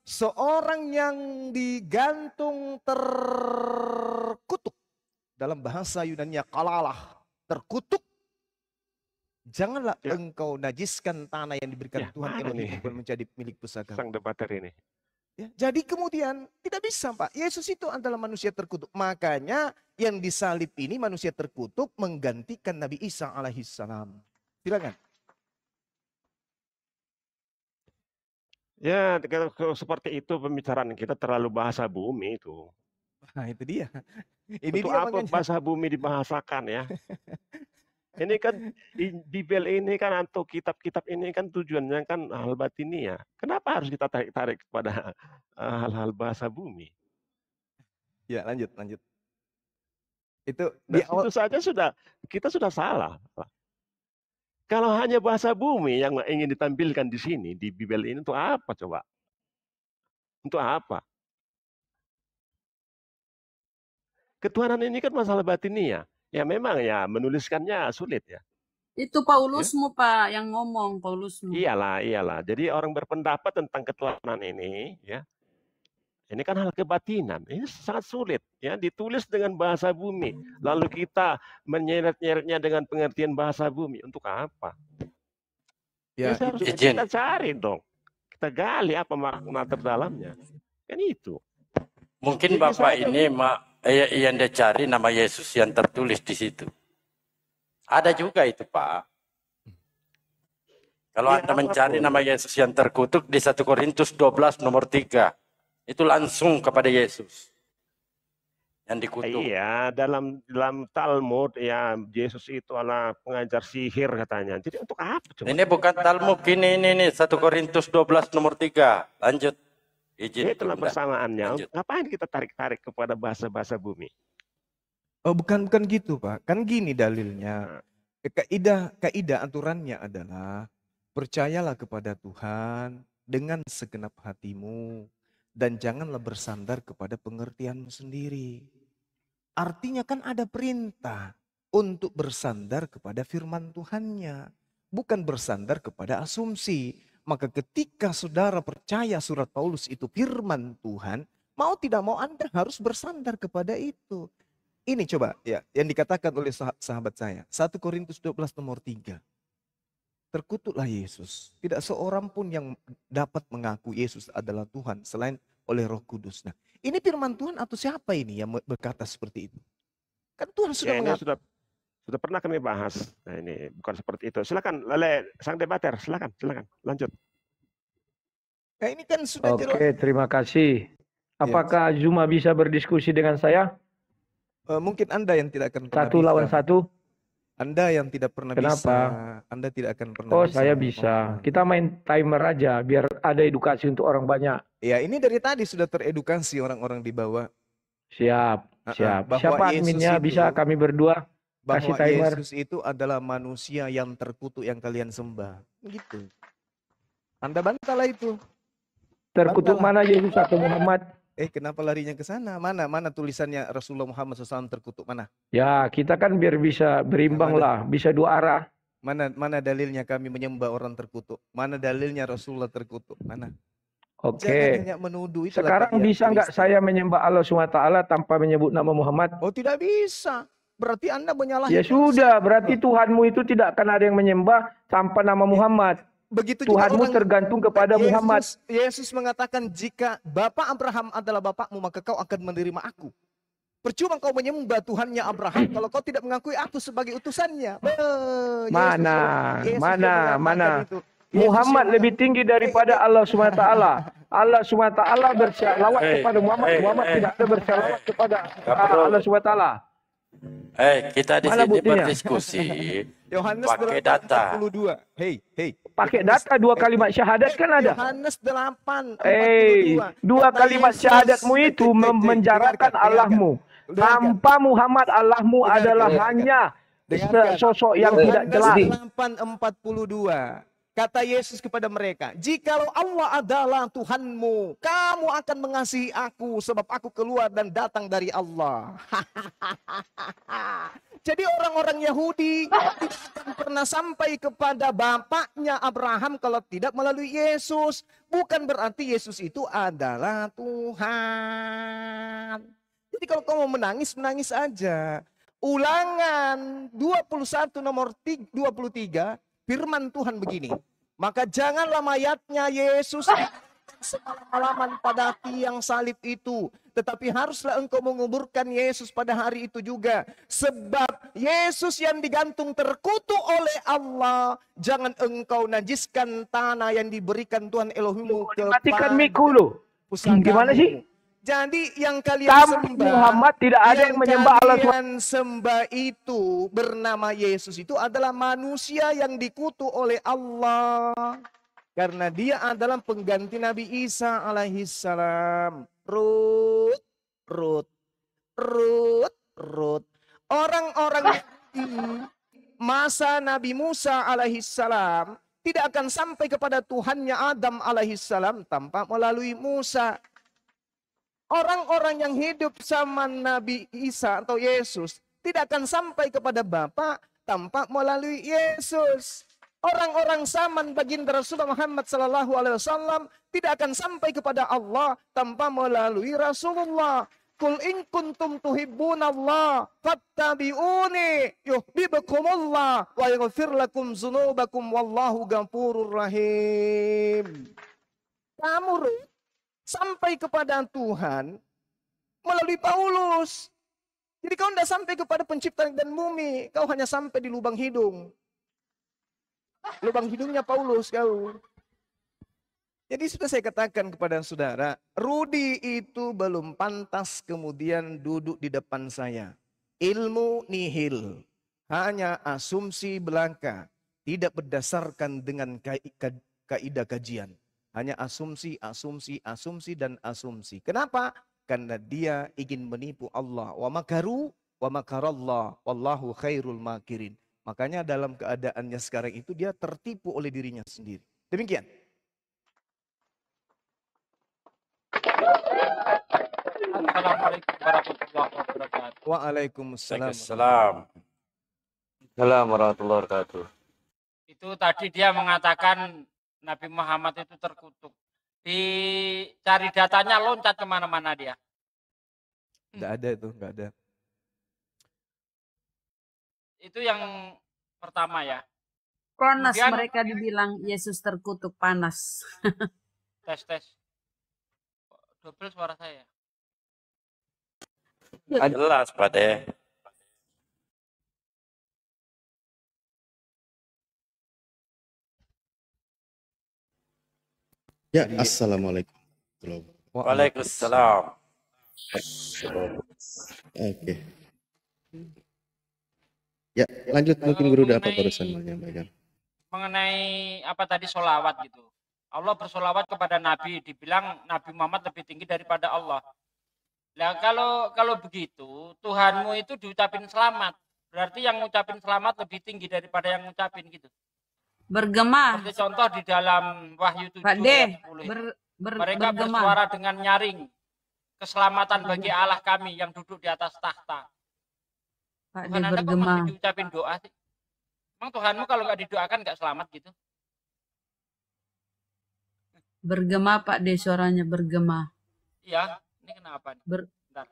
seorang yang digantung terkutuk. Dalam bahasa Yunani kalalah. Terkutuk. Janganlah engkau najiskan tanah yang diberikan Tuhan Elohim menjadi milik pusaka.
Sang debater ini.
Ya, jadi kemudian tidak bisa Pak. Yesus itu adalah manusia terkutuk. Makanya yang disalib ini manusia terkutuk menggantikan Nabi Isa alaihissalam. Silakan.
Ya, kalau seperti itu pembicaraan kita terlalu bahasa bumi itu.
Nah itu dia. Ini
untuk
dia
apa makanya. Bahasa bumi dibahasakan ya. Ini kan Bibel ini kan atau kitab-kitab ini kan tujuannya kan hal batinia. Kenapa harus kita tarik-tarik kepada hal-hal bahasa bumi?
Ya lanjut. Itu
itu saja kita sudah salah. Kalau hanya bahasa bumi yang ingin ditampilkan di sini di Bibel ini untuk apa coba? Untuk apa? Ketuhanan ini kan masalah batinia. Ya memang ya menuliskannya sulit ya.
Itu Paulusmu ya? Pak yang ngomong Paulusmu.
Iyalah. Jadi orang berpendapat tentang ketuhanan ini ya. Ini kan hal kebatinan. Ini sangat sulit ya ditulis dengan bahasa bumi. Lalu kita menyeret-nyeretnya dengan pengertian bahasa bumi untuk apa? Ya seharusnya kita cari dong. Kita gali apa makna terdalamnya. Kan itu.
Mungkin Bapak ini yang dia cari nama Yesus yang tertulis di situ. Ada juga itu, Pak. Kalau
Ya,
Anda mencari
apapun.
nama Yesus yang terkutuk di 1 Korintus 12 nomor 3, itu langsung kepada Yesus yang dikutuk.
Iya, dalam Talmud ya Yesus itu adalah pengajar sihir katanya. Jadi untuk apa coba?
Ini bukan Talmud, ini 1 Korintus 12 nomor 3. Lanjut. Izin
Itulah
Bunda.
persamaannya.
Lanjut.
Ngapain kita tarik-tarik kepada bahasa-bahasa bumi?
Oh, bukan gitu, Pak. Kan gini dalilnya. Kaidah aturannya adalah percayalah kepada Tuhan dengan segenap hatimu dan janganlah bersandar kepada pengertianmu sendiri. Artinya kan ada perintah untuk bersandar kepada firman Tuhannya, bukan bersandar kepada asumsi. Maka ketika saudara percaya surat Paulus itu firman Tuhan, mau tidak mau Anda harus bersandar kepada itu. Ini coba ya yang dikatakan oleh sahabat saya, 1 Korintus 12 nomor 3. Terkutuklah Yesus. Tidak seorang pun yang dapat mengaku Yesus adalah Tuhan selain oleh Roh Kudus. Nah, ini firman Tuhan atau siapa ini yang berkata seperti itu? Kan Tuhan sudah
Ya, ini
mengaku.
sudah pernah kami bahas. Nah, ini bukan seperti itu. Silakan, Lale, sang debater, silakan, lanjut.
Nah, ini kan sudah jelas.
Oke, terima kasih. Apakah Zuma bisa berdiskusi dengan saya?
Mungkin Anda yang tidak akan pernah
1 lawan 1?
Anda yang tidak pernah
Kenapa?
bisa. Anda tidak akan pernah
Oh,
bisa.
saya bisa. Kita main timer aja biar ada edukasi untuk orang banyak.
Ya, ini dari tadi sudah teredukasi orang-orang di bawah.
Siap, siap.
bahwa
Siapa
Yesus
adminnya?
itu-
Bisa kami berdua kasih
Bahwa
timer.
Yesus itu adalah manusia yang terkutuk yang kalian sembah. Gitu. Anda bantahlah itu.
Terkutuk
Bantahlah.
mana Yesus atau Muhammad?
Kenapa larinya ke sana? Mana tulisannya Rasulullah Muhammad SAW terkutuk? Mana?
Ya, kita kan biar bisa berimbang lah. Bisa dua arah.
Mana dalilnya kami menyembah orang terkutuk? Mana dalilnya Rasulullah terkutuk? Mana? Jangan
Oke.
hanya menuduh itu.
Sekarang bisa nggak saya menyembah Allah SWT tanpa menyebut nama Muhammad?
Oh, tidak bisa. Berarti Anda menyalahi.
Ya sudah, berarti Tuhanmu itu tidak akan ada yang menyembah tanpa nama Muhammad.
Begitu juga
Tuhanmu tergantung kepada Muhammad.
Yesus mengatakan, jika Bapak Abraham adalah bapakmu, maka kau akan menerima aku. Percuma kau menyembah Tuhannya Abraham kalau kau tidak mengakui aku sebagai utusannya.
Mana?
Itu.
Muhammad lebih tinggi daripada Allah SWT. Allah SWT bersalawat kepada Muhammad. Muhammad tidak ada bersalawat kepada Allah SWT.
Kita di
Mana
sini
buktinya?
berdiskusi
Yohanes
pakai
8,
data.
42. Hei.
Pakai data 2 kalimat syahadat kan ada.
Yohanes 8,
2
42. Kata
kalimat
Yesus,
syahadatmu itu menjarakan
dengarkan.
Allahmu. Tanpa Muhammad Allahmu adalah hanya sosok yang tidak jelas.
8:42. Kata Yesus kepada mereka, jikalau Allah adalah Tuhanmu, kamu akan mengasihi aku sebab aku keluar dan datang dari Allah. Jadi orang-orang Yahudi tidak akan pernah sampai kepada bapaknya Abraham kalau tidak melalui Yesus. Bukan berarti Yesus itu adalah Tuhan. Jadi kalau kamu mau menangis, menangis aja. Ulangan 21 nomor 23. Firman Tuhan begini, maka janganlah mayatnya Yesus semalam-malaman pada tiang salib itu, tetapi haruslah engkau menguburkan Yesus pada hari itu juga. Sebab Yesus yang digantung terkutuk oleh Allah, jangan engkau najiskan tanah yang diberikan Tuhan Elohimmu
Matikan miku lu. Gimana sih?
Jadi yang kalian
Tanpa
sembah,
Muhammad tidak ada yang menyembah Allah SWT.
kalian sembah itu bernama Yesus itu adalah manusia yang dikutuk oleh Allah. Karena dia adalah pengganti Nabi Isa alaihissalam. Rut. Orang-orang di masa Nabi Musa alaihissalam tidak akan sampai kepada Tuhannya Adam alaihissalam tanpa melalui Musa. Orang-orang yang hidup sama Nabi Isa atau Yesus tidak akan sampai kepada Bapa tanpa melalui Yesus. Orang-orang zaman baginda Rasulullah Muhammad SAW tidak akan sampai kepada Allah tanpa melalui Rasulullah. Qul in kuntum tuhibbunallah fattabi'uni yuhibbukumullah wa yaghfir lakum dzunubakum wallahu ghafurur rahim. Kamu sampai kepada Tuhan melalui Paulus. Jadi kau tidak sampai kepada pencipta dan bumi. Kau hanya sampai di lubang hidung. Lubang hidungnya Paulus kau. Jadi sudah saya katakan kepada saudara, Rudi itu belum pantas kemudian duduk di depan saya. Ilmu nihil, hanya asumsi belaka, tidak berdasarkan dengan kaidah kajian. Hanya asumsi, dan asumsi. Kenapa? Karena dia ingin menipu Allah. Wa makaru wa makarallah wallahu khairul makirin. Makanya dalam keadaannya sekarang itu dia tertipu oleh dirinya sendiri. Demikian.
Assalamualaikum warahmatullahi wabarakatuh.
Waalaikumsalam.
Assalamualaikum warahmatullahi wabarakatuh.
Itu tadi dia mengatakan Nabi Muhammad itu terkutuk. Dicari datanya loncat kemana-mana dia.
Enggak ada itu, enggak ada.
Itu yang pertama ya.
Panas
Kemudian-
mereka dibilang Yesus terkutuk panas.
Tes. Double suara saya.
Jelas, Pak De.
Ya, assalamualaikum.
Waalaikumsalam.
Oke. Ya, lanjut mungkin guru udah apa barusan menyampaikan.
Mengenai apa tadi sholawat gitu. Allah bersolawat kepada Nabi, dibilang Nabi Muhammad lebih tinggi daripada Allah. Nah kalau begitu, Tuhanmu itu diucapin selamat. Berarti yang ngucapin selamat lebih tinggi daripada yang ngucapin gitu.
Bergema,
Seperti contoh di dalam Wahyu 7
Pak D.
ayat 10 itu. Mereka
Bergema.
bersuara dengan nyaring. Keselamatan bagi Allah kami yang duduk di atas tahta.
Pak D
Tuhan Anda kok
bergema.
masih diucapin doa sih? Emang Tuhanmu kalau nggak didoakan nggak selamat gitu?
Bergema Pak D, suaranya bergema.
Iya, ini kenapa nih? Bentar.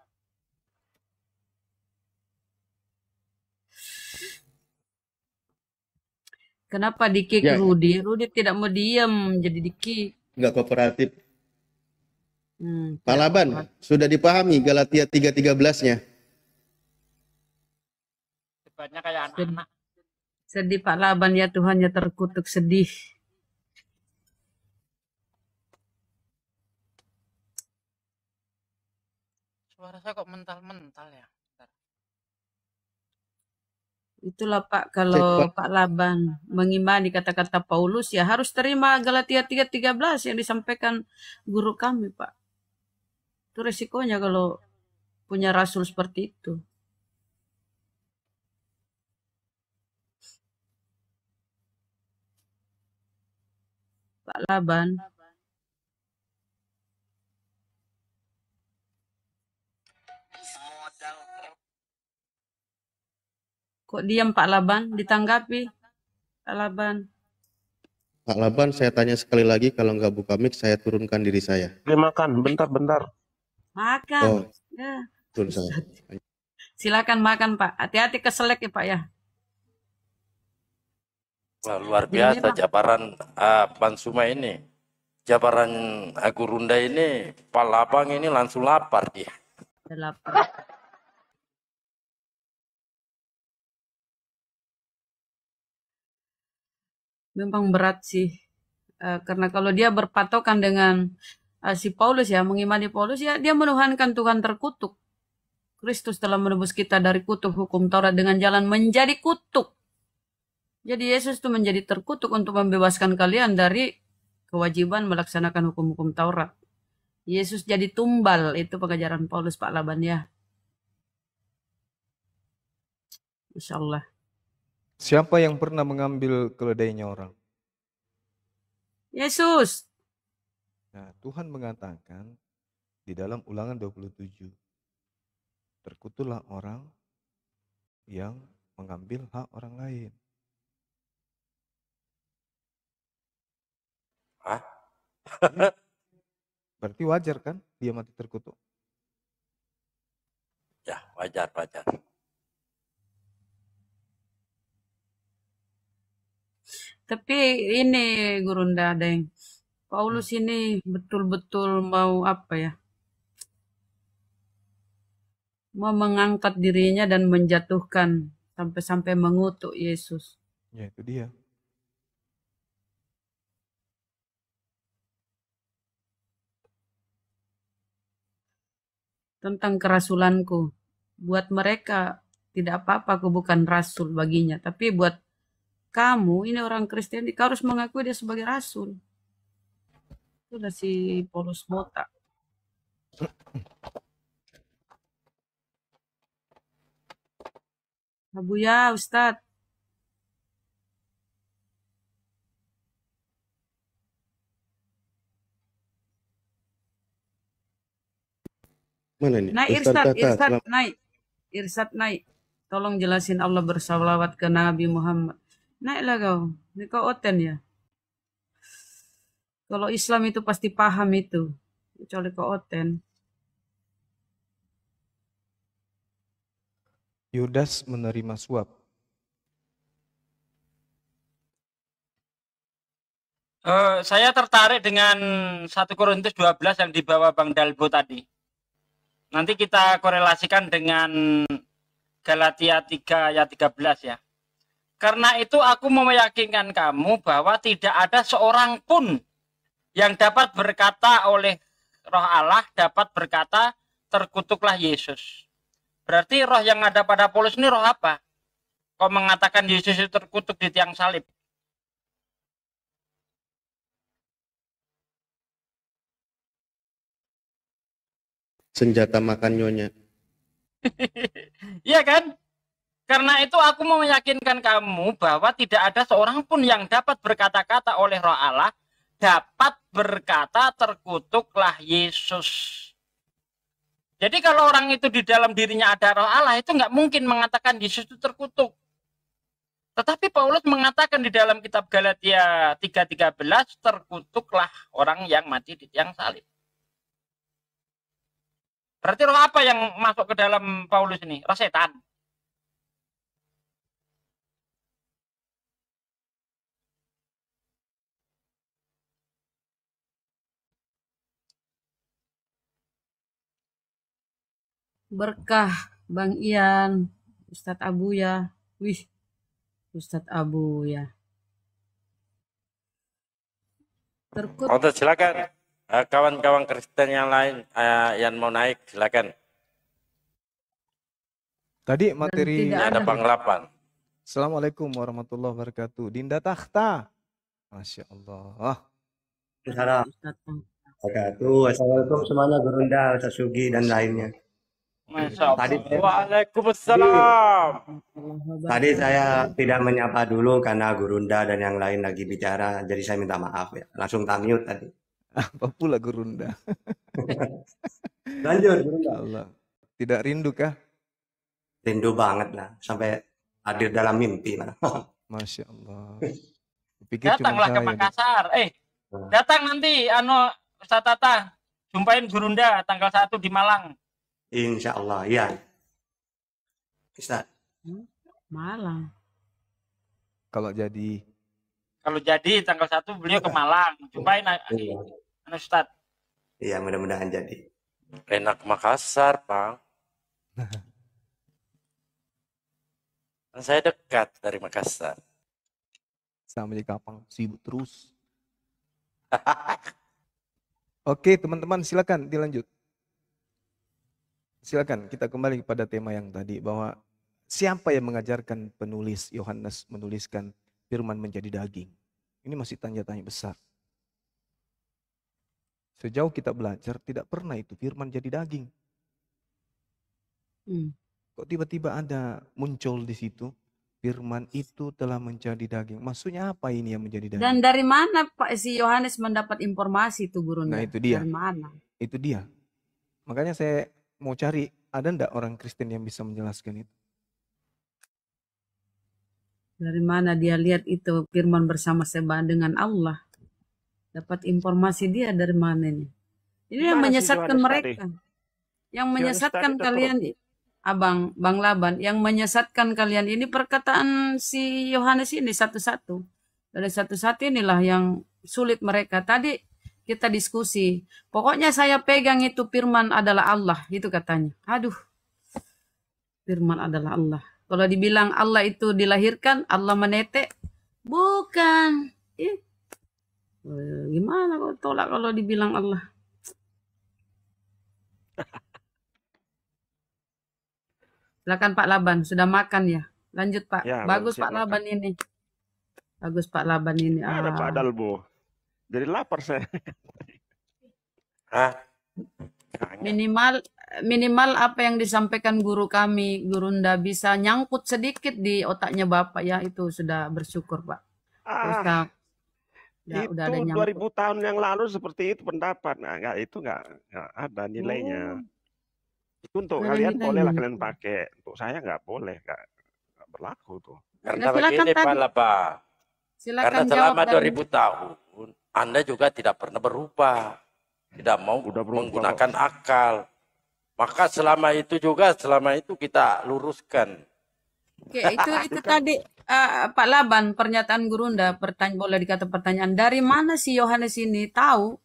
Kenapa di-kick
Ya.
Rudi? Rudi tidak mau diam, jadi di-kick.
Nggak kooperatif. Pak Laban, sudah dipahami Galatia 3:13-nya?
Debatnya kayak anak-anak.
Sedih Pak Laban ya, Tuhannya terkutuk sedih.
Suara saya kok mental-mental ya? Bentar.
Itulah Pak, kalau Pak Laban mengimani kata-kata Paulus ya harus terima Galatia 3:13 yang disampaikan guru kami Pak. Itu resikonya kalau punya rasul seperti itu. Pak Laban. Kok diam Pak Laban? Ditanggapi Pak Laban.
Pak Laban, saya tanya sekali lagi, kalau nggak buka mic, saya turunkan diri saya.
Dia makan, bentar.
Makan.
Oh,
Ya.
turun saya.
Silakan makan Pak. Hati-hati keselek ya Pak ya.
Wah, luar biasa jabaran Pansuma ini. Jabaran Agurunda ini, Pak Labang ini langsung lapar dia.
Udah lapar. Memang berat sih. Karena kalau dia berpatokan dengan si Paulus ya, mengimani Paulus ya, dia menuhankan Tuhan terkutuk. Kristus telah menebus kita dari kutuk hukum Taurat dengan jalan menjadi kutuk. Jadi Yesus itu menjadi terkutuk untuk membebaskan kalian dari kewajiban melaksanakan hukum-hukum Taurat. Yesus jadi tumbal, itu pengajaran Paulus Pak Laban ya. Masya Allah.
Siapa yang pernah mengambil keledainya orang?
Yesus.
Nah, Tuhan mengatakan di dalam Ulangan 27, terkutuklah orang yang mengambil hak orang lain.
Hah?
Berarti wajar kan dia mati terkutuk?
Ya, wajar.
Tapi ini Gurunda Deng. Paulus ini betul-betul mau apa ya? mau mengangkat dirinya dan menjatuhkan sampai-sampai mengutuk Yesus.
Ya itu dia.
Tentang kerasulanku. Buat mereka tidak apa-apa aku bukan rasul baginya. Tapi buat kamu, ini orang Kristen, kau harus mengakui dia sebagai rasul. Itu si Paulus Mota. Abu ya, Ustadz.
Mana nih?
Naik
Ustaz
Irsyad,
Tata,
naik. Irsyad naik. Tolong jelasin Allah bersalawat ke Nabi Muhammad. Naiklah kau. Ini kau oten ya. Kalau Islam itu pasti paham itu. Kecuali kau oten.
Yudas menerima suap.
Saya tertarik dengan 1 Korintus 12 yang dibawa Bang Dalbo tadi. Nanti kita korelasikan dengan Galatia 3 ayat 13 ya. Karena itu aku mau meyakinkan kamu bahwa tidak ada seorang pun yang dapat berkata oleh Roh Allah, dapat berkata terkutuklah Yesus. Berarti roh yang ada pada Paulus ini roh apa? Kau mengatakan Yesus itu terkutuk di tiang salib.
senjata makan nyonya.
Iya kan? Karena itu aku mau meyakinkan kamu bahwa tidak ada seorang pun yang dapat berkata-kata oleh Roh Allah, dapat berkata terkutuklah Yesus. Jadi kalau orang itu di dalam dirinya ada Roh Allah, itu nggak mungkin mengatakan Yesus itu terkutuk. Tetapi Paulus mengatakan di dalam kitab Galatia 3:13, terkutuklah orang yang mati di tiang salib. Berarti roh apa yang masuk ke dalam Paulus ini? Roh setan.
Berkah Bang Ian, Ustadz Abu ya. Wih, Ustadz Abu ya.
Oke, silakan. Kawan-kawan Kristen yang lain yang mau naik, silakan.
Tadi materi
ada Bang
Assalamualaikum warahmatullahi wabarakatuh. Dinda Takhta. Masya Allah.
Assalamualaikum semuanya, Gurunda, Ustaz Sugi dan lainnya.
Waalaikumsalam.
Tadi saya tidak menyapa dulu karena Gurunda dan yang lain lagi bicara, jadi saya minta maaf ya. Langsung mute tadi.
Apa pula Gurunda?
Lanjut Gurunda.
Allah. Tidak rindu kah?
Rindu banget lah, sampai hadir dalam mimpi lah.
Masya Allah.
Datanglah ke Makassar. Datang nanti Ustaz Tata, jumpain Gurunda tanggal 1 di Malang.
Insya Allah, ya. Ustaz.
Malang.
Kalau jadi
tanggal 1 beliau ke Malang. Jumpain Ustaz.
Iya, mudah-mudahan jadi.
Enak Makassar, Bang. Saya dekat dari Makassar.
Sama di Kapang, sibuk terus. Oke, teman-teman, silakan dilanjut. Silakan kita kembali kepada tema yang tadi, bahwa siapa yang mengajarkan penulis Yohanes menuliskan firman menjadi daging? Ini masih tanya-tanya besar. Sejauh kita belajar, tidak pernah itu firman jadi daging. Kok tiba-tiba ada muncul di situ, firman itu telah menjadi daging. Maksudnya apa ini yang menjadi daging?
Dan dari mana Pak si Yohanes mendapat informasi itu, Guru?
Nah itu dia.
Dari mana?
Itu dia. Makanya saya mau cari, ada enggak orang Kristen yang bisa menjelaskan itu?
Dari mana dia lihat itu firman bersama-sama dengan Allah? Dapat informasi dia dari mana ini? Ini yang menyesatkan mereka. Yang menyesatkan kalian, Bang Laban, yang menyesatkan kalian ini perkataan si Yohanes ini satu-satu. Dari satu-satu inilah yang sulit mereka. Tadi kita diskusi. Pokoknya saya pegang itu firman adalah Allah, itu katanya. Aduh. Firman adalah Allah. Kalau dibilang Allah itu dilahirkan, Allah menetek, bukan. Gimana kalau tolak kalau dibilang Allah? Silakan Pak Laban, sudah makan ya? Lanjut Pak.
Ya,
Bagus
siap
Pak Laban
makan.
ini. Bagus Pak Laban ini.
Ada Pak Dalbo. Jadi lapar saya.
Hah?
Minimal apa yang disampaikan guru kami, Gurunda, bisa nyangkut sedikit di otaknya Bapak ya, itu sudah bersyukur Pak.
Itu
udah ada nyangkut.
2000 tahun yang lalu seperti itu pendapat. Nah, itu nggak ada nilainya. Itu untuk kalian bolehlah kalian pakai. Untuk saya nggak boleh, nggak berlaku tuh.
Karena begini Pak Laba. Karena selama 2000 tahun Anda juga tidak pernah berubah. Tidak mau menggunakan akal. Maka selama itu kita luruskan.
Oke, itu tadi Pak Laban, pernyataan Gurunda, boleh dikata pertanyaan, dari mana si Yohanes ini tahu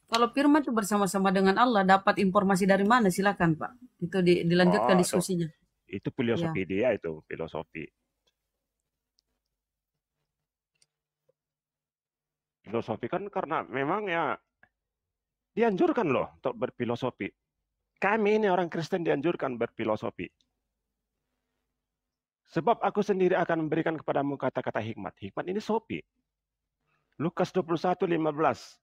kalau firman itu bersama-sama dengan Allah, dapat informasi dari mana? Silakan Pak. Itu dilanjutkan diskusinya.
Itu filosofi dia, itu filosofi. Filosofi kan karena memang ya dianjurkan loh untuk berfilosofi. Kami ini orang Kristen dianjurkan berfilosofi. Sebab aku sendiri akan memberikan kepadamu kata-kata hikmat. Hikmat ini sopi. Lukas 21:15.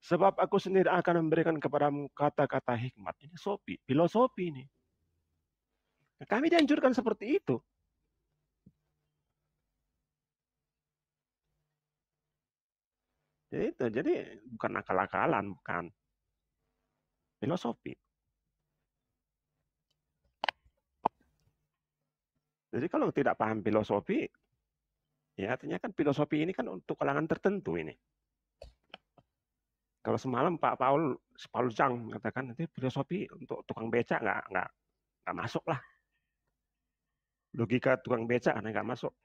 Sebab aku sendiri akan memberikan kepadamu kata-kata hikmat. Ini sopi, filosofi ini. Kami dianjurkan seperti itu. Jadi bukan akal-akalan, bukan. Filosofi. Jadi kalau tidak paham filosofi, ya artinya kan filosofi ini kan untuk kalangan tertentu ini. Kalau semalam Pak Paul Zhang mengatakan nanti filosofi untuk tukang becak nggak masuk lah. Logika tukang becak nggak masuk.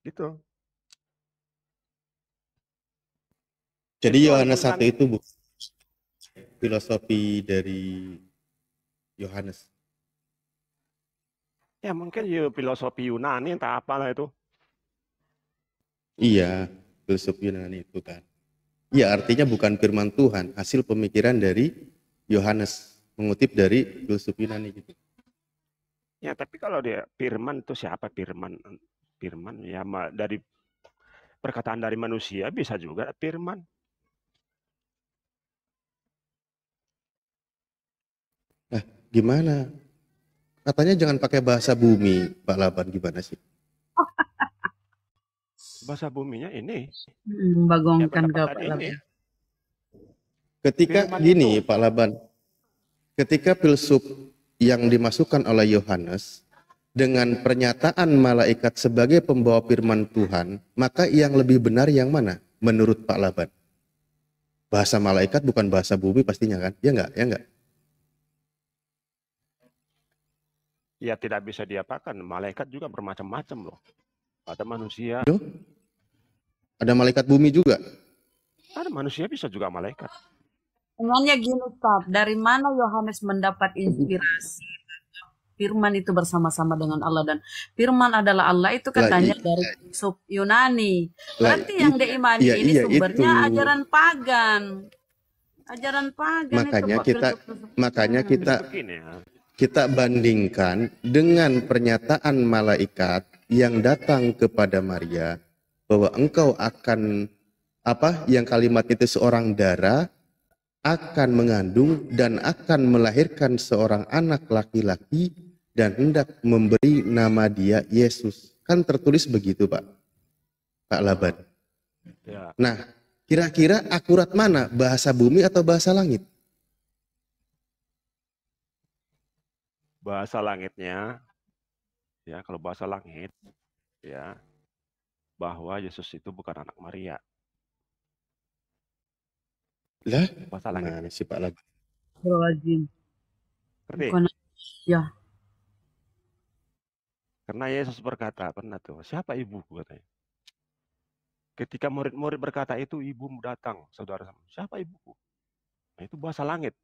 Gitu.
Jadi Yohanes 1 itu filosofi dari Yohanes.
Ya mungkin filosofi Yunani entah apalah itu.
Iya, filsuf Yunani itu kan. Ya artinya bukan firman Tuhan, hasil pemikiran dari Yohanes, mengutip dari filsuf Yunani gitu.
Ya tapi kalau dia firman itu siapa firman? Firman ya dari perkataan dari manusia bisa juga firman.
Nah, gimana? Katanya jangan pakai bahasa bumi, Pak Laban, gimana sih?
Bahasa buminya ini.
Membagongkan Pak Laban.
Ketika gini Pak Laban, ketika filsuf yang dimasukkan oleh Yohanes dengan pernyataan malaikat sebagai pembawa firman Tuhan, maka yang lebih benar yang mana menurut Pak Laban? Bahasa malaikat bukan bahasa bumi pastinya kan? Ya enggak? Ya enggak?
Ya tidak bisa diapakan, malaikat juga bermacam-macam loh. Ada manusia.
Ada malaikat bumi juga?
Ada manusia bisa juga malaikat.
Sebenarnya gini Ustaz, dari mana Yohanes mendapat inspirasi firman itu bersama-sama dengan Allah, dan firman adalah Allah itu katanya dari sub Yunani. Berarti yang diimani ini sumbernya ajaran pagan. Ajaran pagan
makanya kita bandingkan dengan pernyataan malaikat yang datang kepada Maria bahwa engkau akan yang kalimat itu seorang dara akan mengandung dan akan melahirkan seorang anak laki-laki dan hendak memberi nama dia Yesus. Kan tertulis begitu Pak Laban. Ya. Nah, kira-kira akurat mana, bahasa bumi atau bahasa langit?
Bahasa langitnya, ya kalau bahasa langit, ya bahwa Yesus itu bukan anak Maria.
Lah,
bahasa langit
sih Pak Laban.
Bukan, ya.
Karena Yesus berkata, pernah tuh, siapa ibuku katanya. Ketika murid-murid berkata itu, ibumu datang, saudara. Siapa ibuku? Nah itu bahasa langit.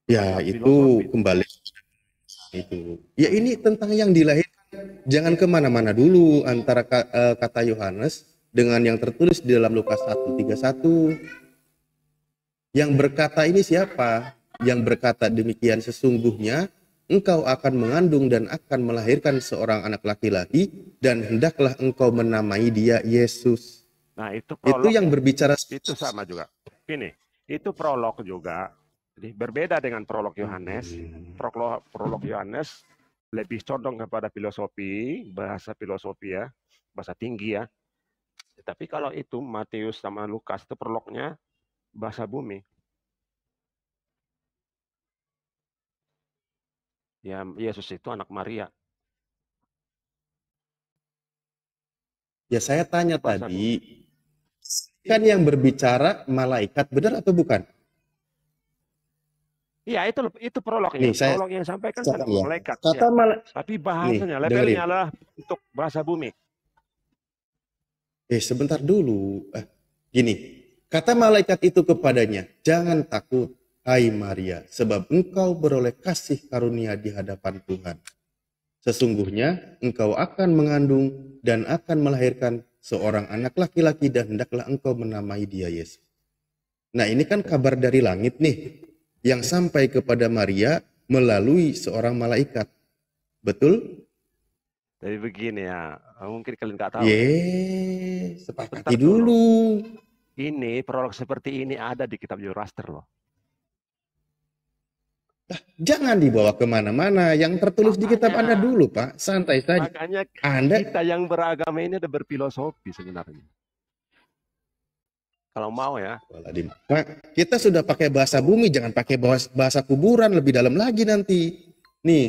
Ya, itu kembali itu. Ya, ini tentang yang dilahirkan. Jangan kemana-mana dulu antara kata Yohanes dengan yang tertulis di dalam Lukas 1:31. Yang berkata ini siapa? Yang berkata demikian, sesungguhnya engkau akan mengandung dan akan melahirkan seorang anak laki-laki, dan hendaklah engkau menamai dia Yesus.
Nah, itu
Itu yang berbicara.
Itu sama juga. Ini, itu prolog juga. Jadi berbeda dengan prolog Yohanes. Prolog Yohanes lebih condong kepada filosofi, bahasa filosofi ya, bahasa tinggi ya. Tapi kalau itu Matius sama Lukas itu prolognya bahasa bumi. Ya, Yesus itu anak Maria.
Ya, saya tanya tadi, kan yang berbicara malaikat, benar atau bukan?
Iya, itu prolognya.
Nih,
prolog yang sampaikan kan
ya.
malaikat.
Kata
ya. Tapi bahasanya, levelnya adalah untuk bahasa bumi.
Sebentar dulu. Gini, kata malaikat itu kepadanya, jangan takut, hai Maria, sebab engkau beroleh kasih karunia di hadapan Tuhan. Sesungguhnya engkau akan mengandung dan akan melahirkan seorang anak laki-laki, dan hendaklah engkau menamai dia Yesus. Nah, ini kan kabar dari langit nih, yang sampai kepada Maria melalui seorang malaikat. Betul?
Jadi begini ya, mungkin kalian nggak tahu.
Sepakati dulu.
Ini prolog seperti ini ada di kitab Zoroaster loh.
Jangan dibawa kemana-mana. Yang tertulis di kitab Anda dulu, Pak. Santai saja.
Makanya
Anda,
kita yang beragama ini ada berfilosofi sebenarnya. Kalau mau ya.
Pak, kita sudah pakai bahasa bumi, jangan pakai bahasa kuburan lebih dalam lagi nanti. Nih,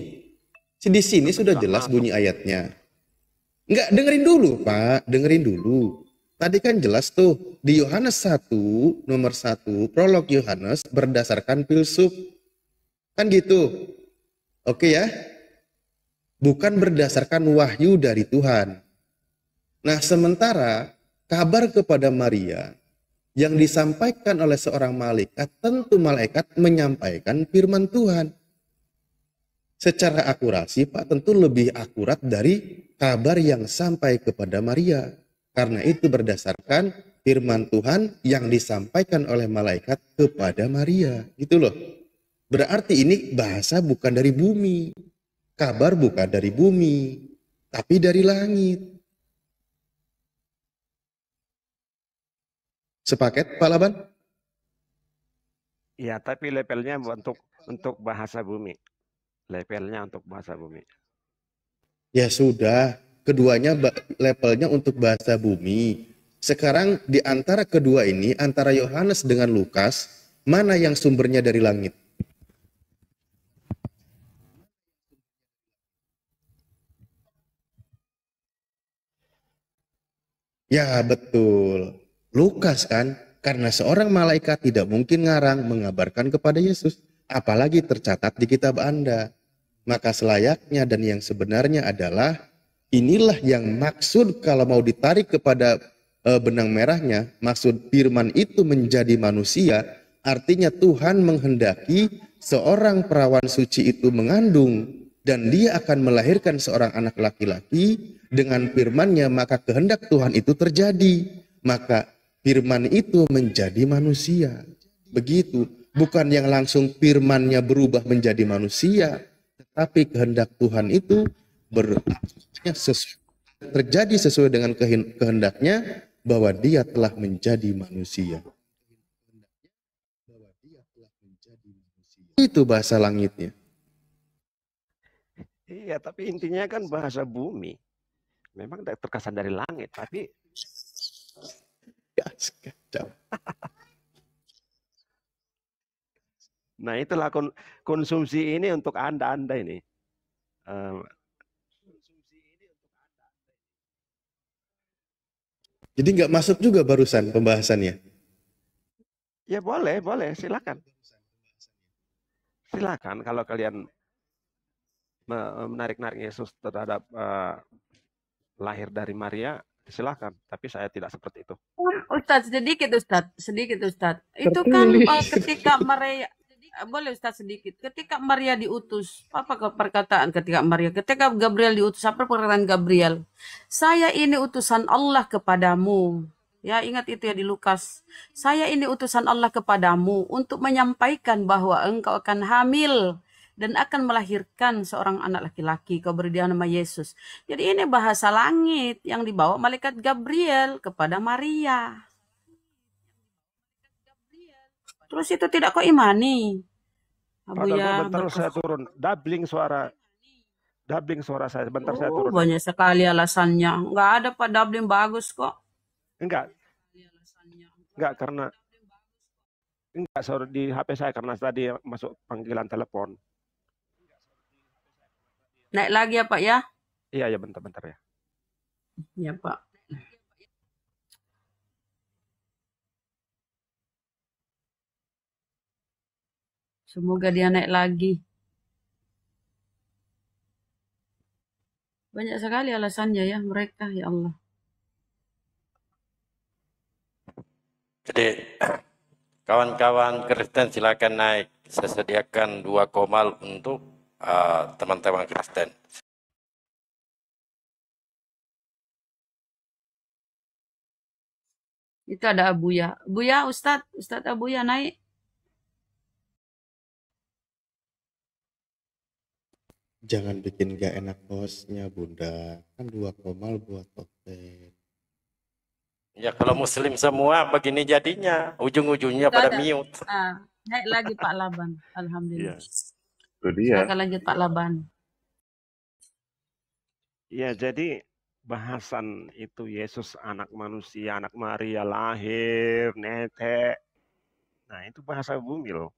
di sini sudah jelas bunyi ayatnya. Enggak, dengerin dulu, Pak. Dengerin dulu. Tadi kan jelas tuh, di Yohanes 1, nomor 1, prolog Yohanes berdasarkan filsuf. Kan gitu. Oke ya? Bukan berdasarkan wahyu dari Tuhan. Nah, sementara kabar kepada Maria yang disampaikan oleh seorang malaikat, tentu malaikat menyampaikan firman Tuhan. Secara akurasi, Pak, tentu lebih akurat dari kabar yang sampai kepada Maria. Karena itu berdasarkan firman Tuhan yang disampaikan oleh malaikat kepada Maria. Gitu loh. Berarti ini bahasa bukan dari bumi. Kabar bukan dari bumi, tapi dari langit. Sepaket, Pak Laban?
Iya, tapi levelnya untuk bahasa bumi. Levelnya untuk bahasa bumi.
Ya sudah, keduanya levelnya untuk bahasa bumi. Sekarang di antara kedua ini, antara Yohanes dengan Lukas, mana yang sumbernya dari langit? Ya betul, Lukas kan, karena seorang malaikat tidak mungkin ngarang mengabarkan kepada Yesus, apalagi tercatat di kitab Anda. Maka selayaknya dan yang sebenarnya adalah, inilah yang maksud kalau mau ditarik kepada benang merahnya, maksud firman itu menjadi manusia, artinya Tuhan menghendaki seorang perawan suci itu mengandung, dan dia akan melahirkan seorang anak laki-laki. Dengan firman-Nya maka kehendak Tuhan itu terjadi. Maka firman itu menjadi manusia. Begitu. Bukan yang langsung firman-Nya berubah menjadi manusia. Tetapi kehendak Tuhan itu terjadi sesuai dengan kehendaknya, bahwa dia telah menjadi manusia. Itu bahasa langitnya.
Iya, tapi intinya kan bahasa bumi. Memang terkesan dari langit, tapi nah itulah konsumsi ini untuk Anda ini.
Jadi nggak masuk juga barusan pembahasannya?
Ya boleh, silakan. Silakan kalau kalian menarik-narik Yesus terhadap lahir dari Maria, Silahkan, tapi saya tidak seperti itu.
Ustadz, sedikit Ustadz. Itu kan ketika Maria, boleh Ustadz sedikit. Ketika Maria diutus, apa perkataan ketika Maria? Ketika Gabriel diutus, apa perkataan Gabriel? Saya ini utusan Allah kepadamu. Ya, ingat itu ya di Lukas. Saya ini utusan Allah kepadamu untuk menyampaikan bahwa engkau akan hamil dan akan melahirkan seorang anak laki-laki, kau beri dia nama Yesus. Jadi ini bahasa langit yang dibawa malaikat Gabriel kepada Maria. Terus itu tidak kau imani?
Bentar saya turun, doubling suara saya, bentar saya turun.
Banyak sekali alasannya. Enggak ada Pak, doubling bagus kok.
Enggak, karena di HP saya karena tadi masuk panggilan telepon.
Naik lagi ya Pak ya?
Iya, bentar ya.
Ya Pak. Semoga dia naik lagi. Banyak sekali alasannya ya mereka, ya Allah.
Jadi kawan-kawan Kristen silakan naik. Saya sediakan 2 komal untuk teman-teman Kristen.
Itu ada Abuya. Abuya, Ustadz Abuya naik.
Jangan bikin gak enak bosnya, Bunda. Kan 2 komal buat Topet.
Ya kalau muslim semua begini jadinya. Ujung-ujungnya pada mute.
Naik lagi Pak Laban. Alhamdulillah.
Itu dia.
Akan lanjut Pak Laban.
Ya, jadi bahasan itu Yesus anak manusia, anak Maria lahir, netek. Nah, itu bahasa bumi loh.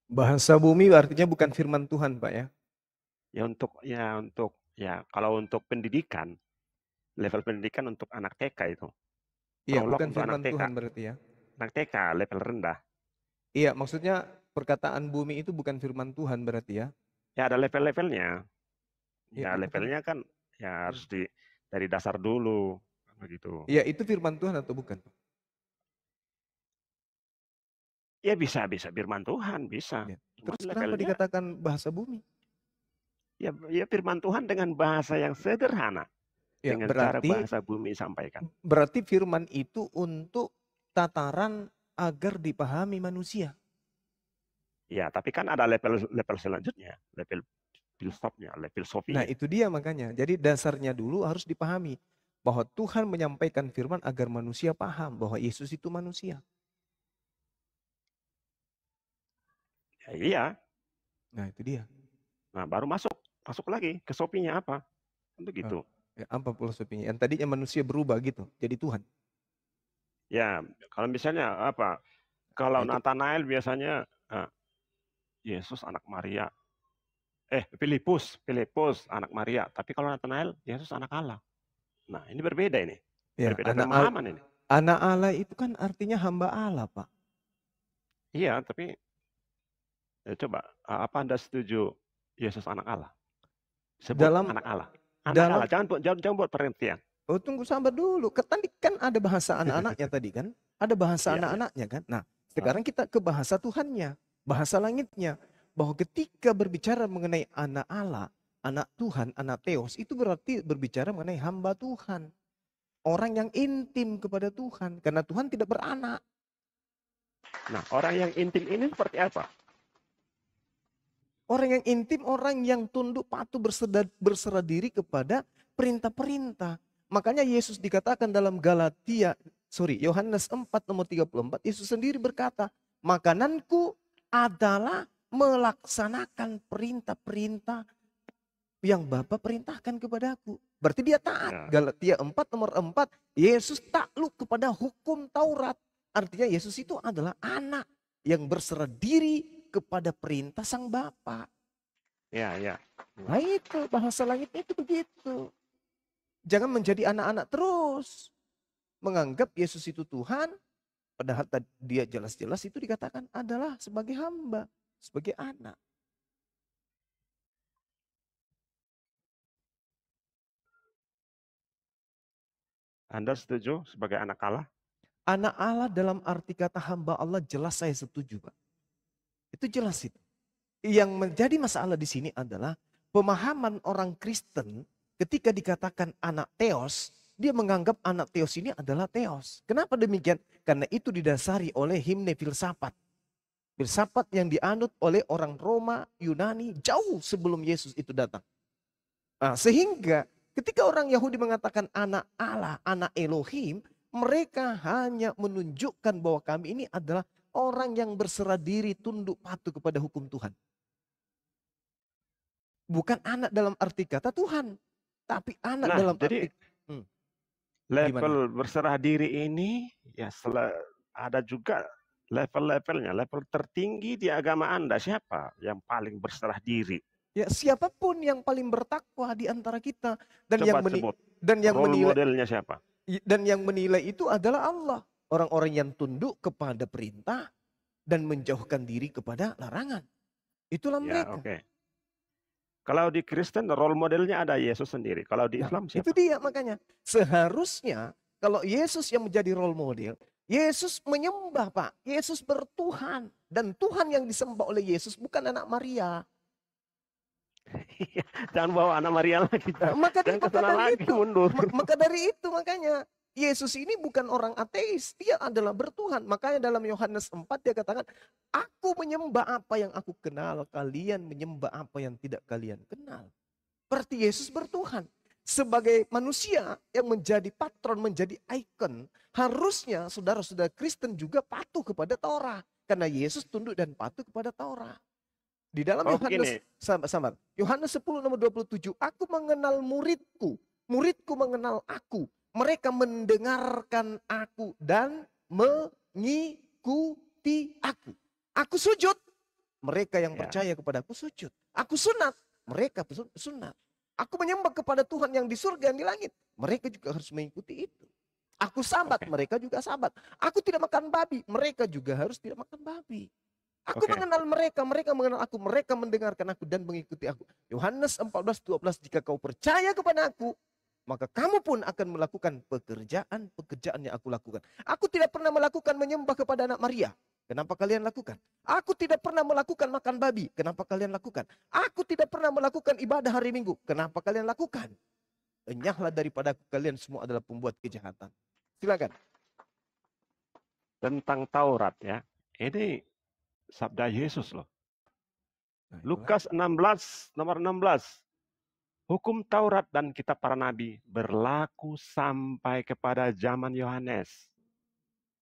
Bahasa bumi artinya bukan firman Tuhan, Pak ya?
Kalau untuk pendidikan, level pendidikan untuk anak TK itu.
Iya, bukan firman Tuhan berarti ya.
Anak TK level rendah.
Iya, maksudnya perkataan bumi itu bukan firman Tuhan berarti ya.
Ya ada level-levelnya. Ya levelnya kan ya harus dari dasar dulu begitu.
Iya, itu firman Tuhan atau bukan?
Ya bisa firman Tuhan, bisa.
Ya. Terus kenapa dikatakan bahasa bumi?
Ya firman Tuhan dengan bahasa yang sederhana.
Ya,
dengan cara bahasa bumi sampaikan.
Berarti firman itu untuk tataran agar dipahami manusia.
Ya, tapi kan ada level selanjutnya, level filsafnya, level sofinya.
Nah, itu dia makanya. Jadi dasarnya dulu harus dipahami bahwa Tuhan menyampaikan firman agar manusia paham bahwa Yesus itu manusia.
Ya, iya.
Nah, itu dia.
Nah, baru masuk lagi ke sofinya apa? Untuk gitu.
Ya, apa filosofinya? Yang tadinya manusia berubah gitu, jadi Tuhan.
Ya, kalau misalnya apa? Kalau Nathanael biasanya Yesus anak Maria. Filipus anak Maria. Tapi kalau Nathanael, Yesus anak Allah. Nah, ini berbeda ini.
Ya,
berbeda pemahaman ini.
Anak Allah itu kan artinya hamba Allah, Pak.
Iya, tapi coba, apa Anda setuju Yesus anak Allah? Sebut anak Allah. Allah. Jangan buat perhentian.
Oh, tunggu sabar dulu. Tadi kan ada bahasa anak-anaknya tadi kan? Ada bahasa anak-anaknya kan? Nah, sekarang kita ke bahasa Tuhannya, bahasa langitnya. Bahwa ketika berbicara mengenai anak Allah, anak Tuhan, anak Theos, itu berarti berbicara mengenai hamba Tuhan. Orang yang intim kepada Tuhan. Karena Tuhan tidak beranak.
Nah, orang yang intim ini seperti apa?
Orang yang intim, orang yang tunduk patuh berserah diri kepada perintah-perintah. Makanya Yesus dikatakan dalam Yohanes 4 nomor 34, Yesus sendiri berkata, makananku adalah melaksanakan perintah-perintah yang Bapa perintahkan kepadaku. Berarti dia taat. Galatia 4 nomor 4, Yesus takluk kepada hukum Taurat. Artinya Yesus itu adalah anak yang berserah diri kepada perintah sang Bapa.
Ya.
Nah itu bahasa langitnya itu begitu. Jangan menjadi anak-anak terus. Menganggap Yesus itu Tuhan. Padahal dia jelas-jelas itu dikatakan adalah sebagai hamba. Sebagai anak.
Anda setuju sebagai anak Allah?
Anak Allah dalam arti kata hamba Allah jelas saya setuju, Pak. Itu jelas itu. Yang menjadi masalah di sini adalah pemahaman orang Kristen ketika dikatakan anak Theos, dia menganggap anak Theos ini adalah Theos. Kenapa demikian? Karena itu didasari oleh himne filsafat. Filsafat yang dianut oleh orang Roma, Yunani jauh sebelum Yesus itu datang. Nah, sehingga ketika orang Yahudi mengatakan anak Allah, anak Elohim, mereka hanya menunjukkan bahwa kami ini adalah orang yang berserah diri tunduk patuh kepada hukum Tuhan. Bukan anak dalam arti kata Tuhan, tapi anak dalam
jadi,
arti
level berserah diri ini ya ada juga level-levelnya. Level tertinggi di agama Anda siapa yang paling berserah diri?
Ya, siapapun yang paling bertakwa di antara kita dan
Coba
yang menilai
modelnya siapa?
Dan yang menilai itu adalah Allah. Orang-orang yang tunduk kepada perintah dan menjauhkan diri kepada larangan. Itulah mereka.
Oke. Kalau di Kristen role modelnya ada Yesus sendiri. Kalau di Islam siapa?
Itu dia makanya. Seharusnya kalau Yesus yang menjadi role model, Yesus menyembah, Pak. Yesus bertuhan. Dan Tuhan yang disembah oleh Yesus bukan anak Maria.
Jangan bawa anak Maria lagi.
Maka dari itu makanya Yesus ini bukan orang ateis. Dia adalah bertuhan. Makanya dalam Yohanes 4 dia katakan, aku menyembah apa yang aku kenal. Kalian menyembah apa yang tidak kalian kenal. Berarti Yesus bertuhan. Sebagai manusia yang menjadi patron, menjadi ikon, harusnya saudara-saudara Kristen juga patuh kepada Taurat. Karena Yesus tunduk dan patuh kepada Taurat. Di dalam Yohanes 10 nomor 27, aku mengenal muridku, muridku mengenal aku. Mereka mendengarkan aku dan mengikuti aku. Aku sujud, mereka yang percaya kepada aku sujud. Aku sunat, mereka sunat. Aku menyembah kepada Tuhan yang di surga dan di langit. Mereka juga harus mengikuti itu. Aku sabat, mereka juga sabat. Aku tidak makan babi, mereka juga harus tidak makan babi. Aku mengenal mereka, mereka mengenal aku, mereka mendengarkan aku dan mengikuti aku. Yohanes 14:12, jika kau percaya kepada aku, maka kamu pun akan melakukan pekerjaan yang aku lakukan. Aku tidak pernah melakukan menyembah kepada anak Maria. Kenapa kalian lakukan? Aku tidak pernah melakukan makan babi. Kenapa kalian lakukan? Aku tidak pernah melakukan ibadah hari Minggu. Kenapa kalian lakukan? Enyahlah daripada aku, kalian semua adalah pembuat kejahatan. Silakan.
Tentang Taurat ya. Ini sabda Yesus loh. Lukas 16 nomor 16. Hukum Taurat dan kitab para nabi berlaku sampai kepada zaman Yohanes.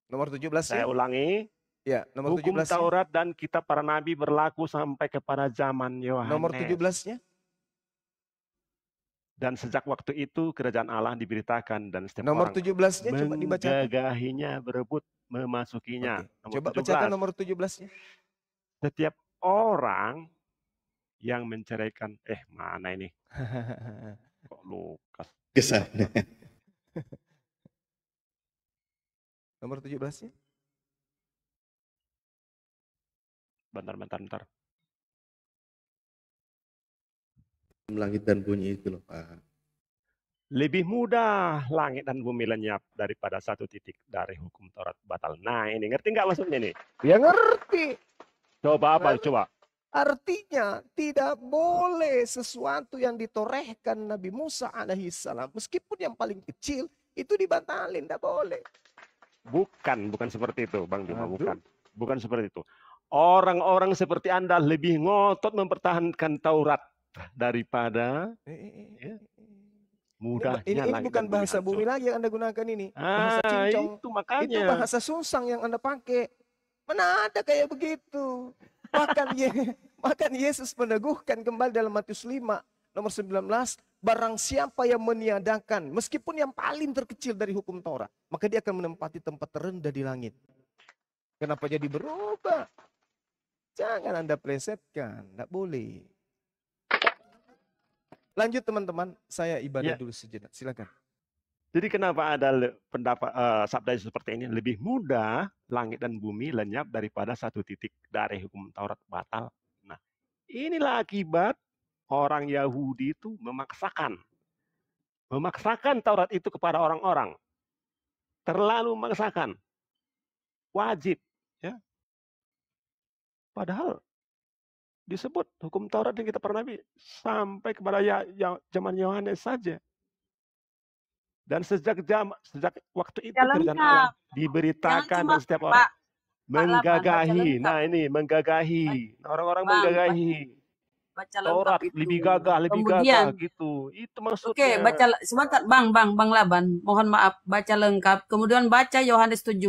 Nomor 17
Saya ulangi.
Ya, nomor
Hukum
17.
Taurat dan kitab para nabi berlaku sampai kepada zaman Yohanes.
Nomor 17-nya.
Dan sejak waktu itu kerajaan Allah diberitakan dan setiap
nomor
orang
17-nya coba dibacakan.
menggagahinya, berebut memasukinya.
Coba bacakan nomor 17-nya.
Setiap orang yang menceraikan, mana ini? Kok Lukas?
Kesana.
Nomor 17-nya.
Bentar.
Langit dan bumi itu loh, Pak.
Lebih mudah langit dan bumi lenyap daripada satu titik dari hukum Taurat batal. Nah ini, ngerti nggak maksudnya nih?
Ya ngerti.
Coba apa? Coba.
Artinya tidak boleh sesuatu yang ditorehkan Nabi Musa alaihissalam, meskipun yang paling kecil, itu dibatalin, tidak boleh.
Bukan seperti itu, Bang Bima. Bukan seperti itu. Orang-orang seperti Anda lebih ngotot mempertahankan Taurat daripada mudahnya.
Ini bukan bahasa bumi lagi yang Anda gunakan ini. Bahasa cincong.
Itu makanya.
Itu bahasa Sungsang yang Anda pakai. Mana ada kayak begitu. Bahkan Yesus meneguhkan kembali dalam Matius 5 nomor 19. Barang siapa yang meniadakan, meskipun yang paling terkecil dari hukum Taurat, maka dia akan menempati tempat terendah di langit. Kenapa jadi berubah? Jangan Anda plesetkan, tidak boleh. Lanjut teman-teman, saya ibadah dulu sejenak. Silakan.
Jadi kenapa ada pendapat sabda seperti ini? Lebih mudah langit dan bumi lenyap daripada satu titik dari hukum Taurat batal. Nah, inilah akibat orang Yahudi itu memaksakan Taurat itu kepada orang-orang. terlalu memaksakan. Wajib, ya. Padahal disebut hukum Taurat yang kita pernah Nabi sampai kepada zaman Yohanes saja. Dan sejak waktu itu kerajaan Allah diberitakan dan setiap orang menggagahi. Nah ini menggagahi. Orang-orang menggagahi.
Baca
Taurat
lengkap itu.
lebih gagah gitu. Itu maksudnya.
Oke, baca sebentar, Bang Laban. Mohon maaf, baca lengkap. Kemudian baca Yohanes 17,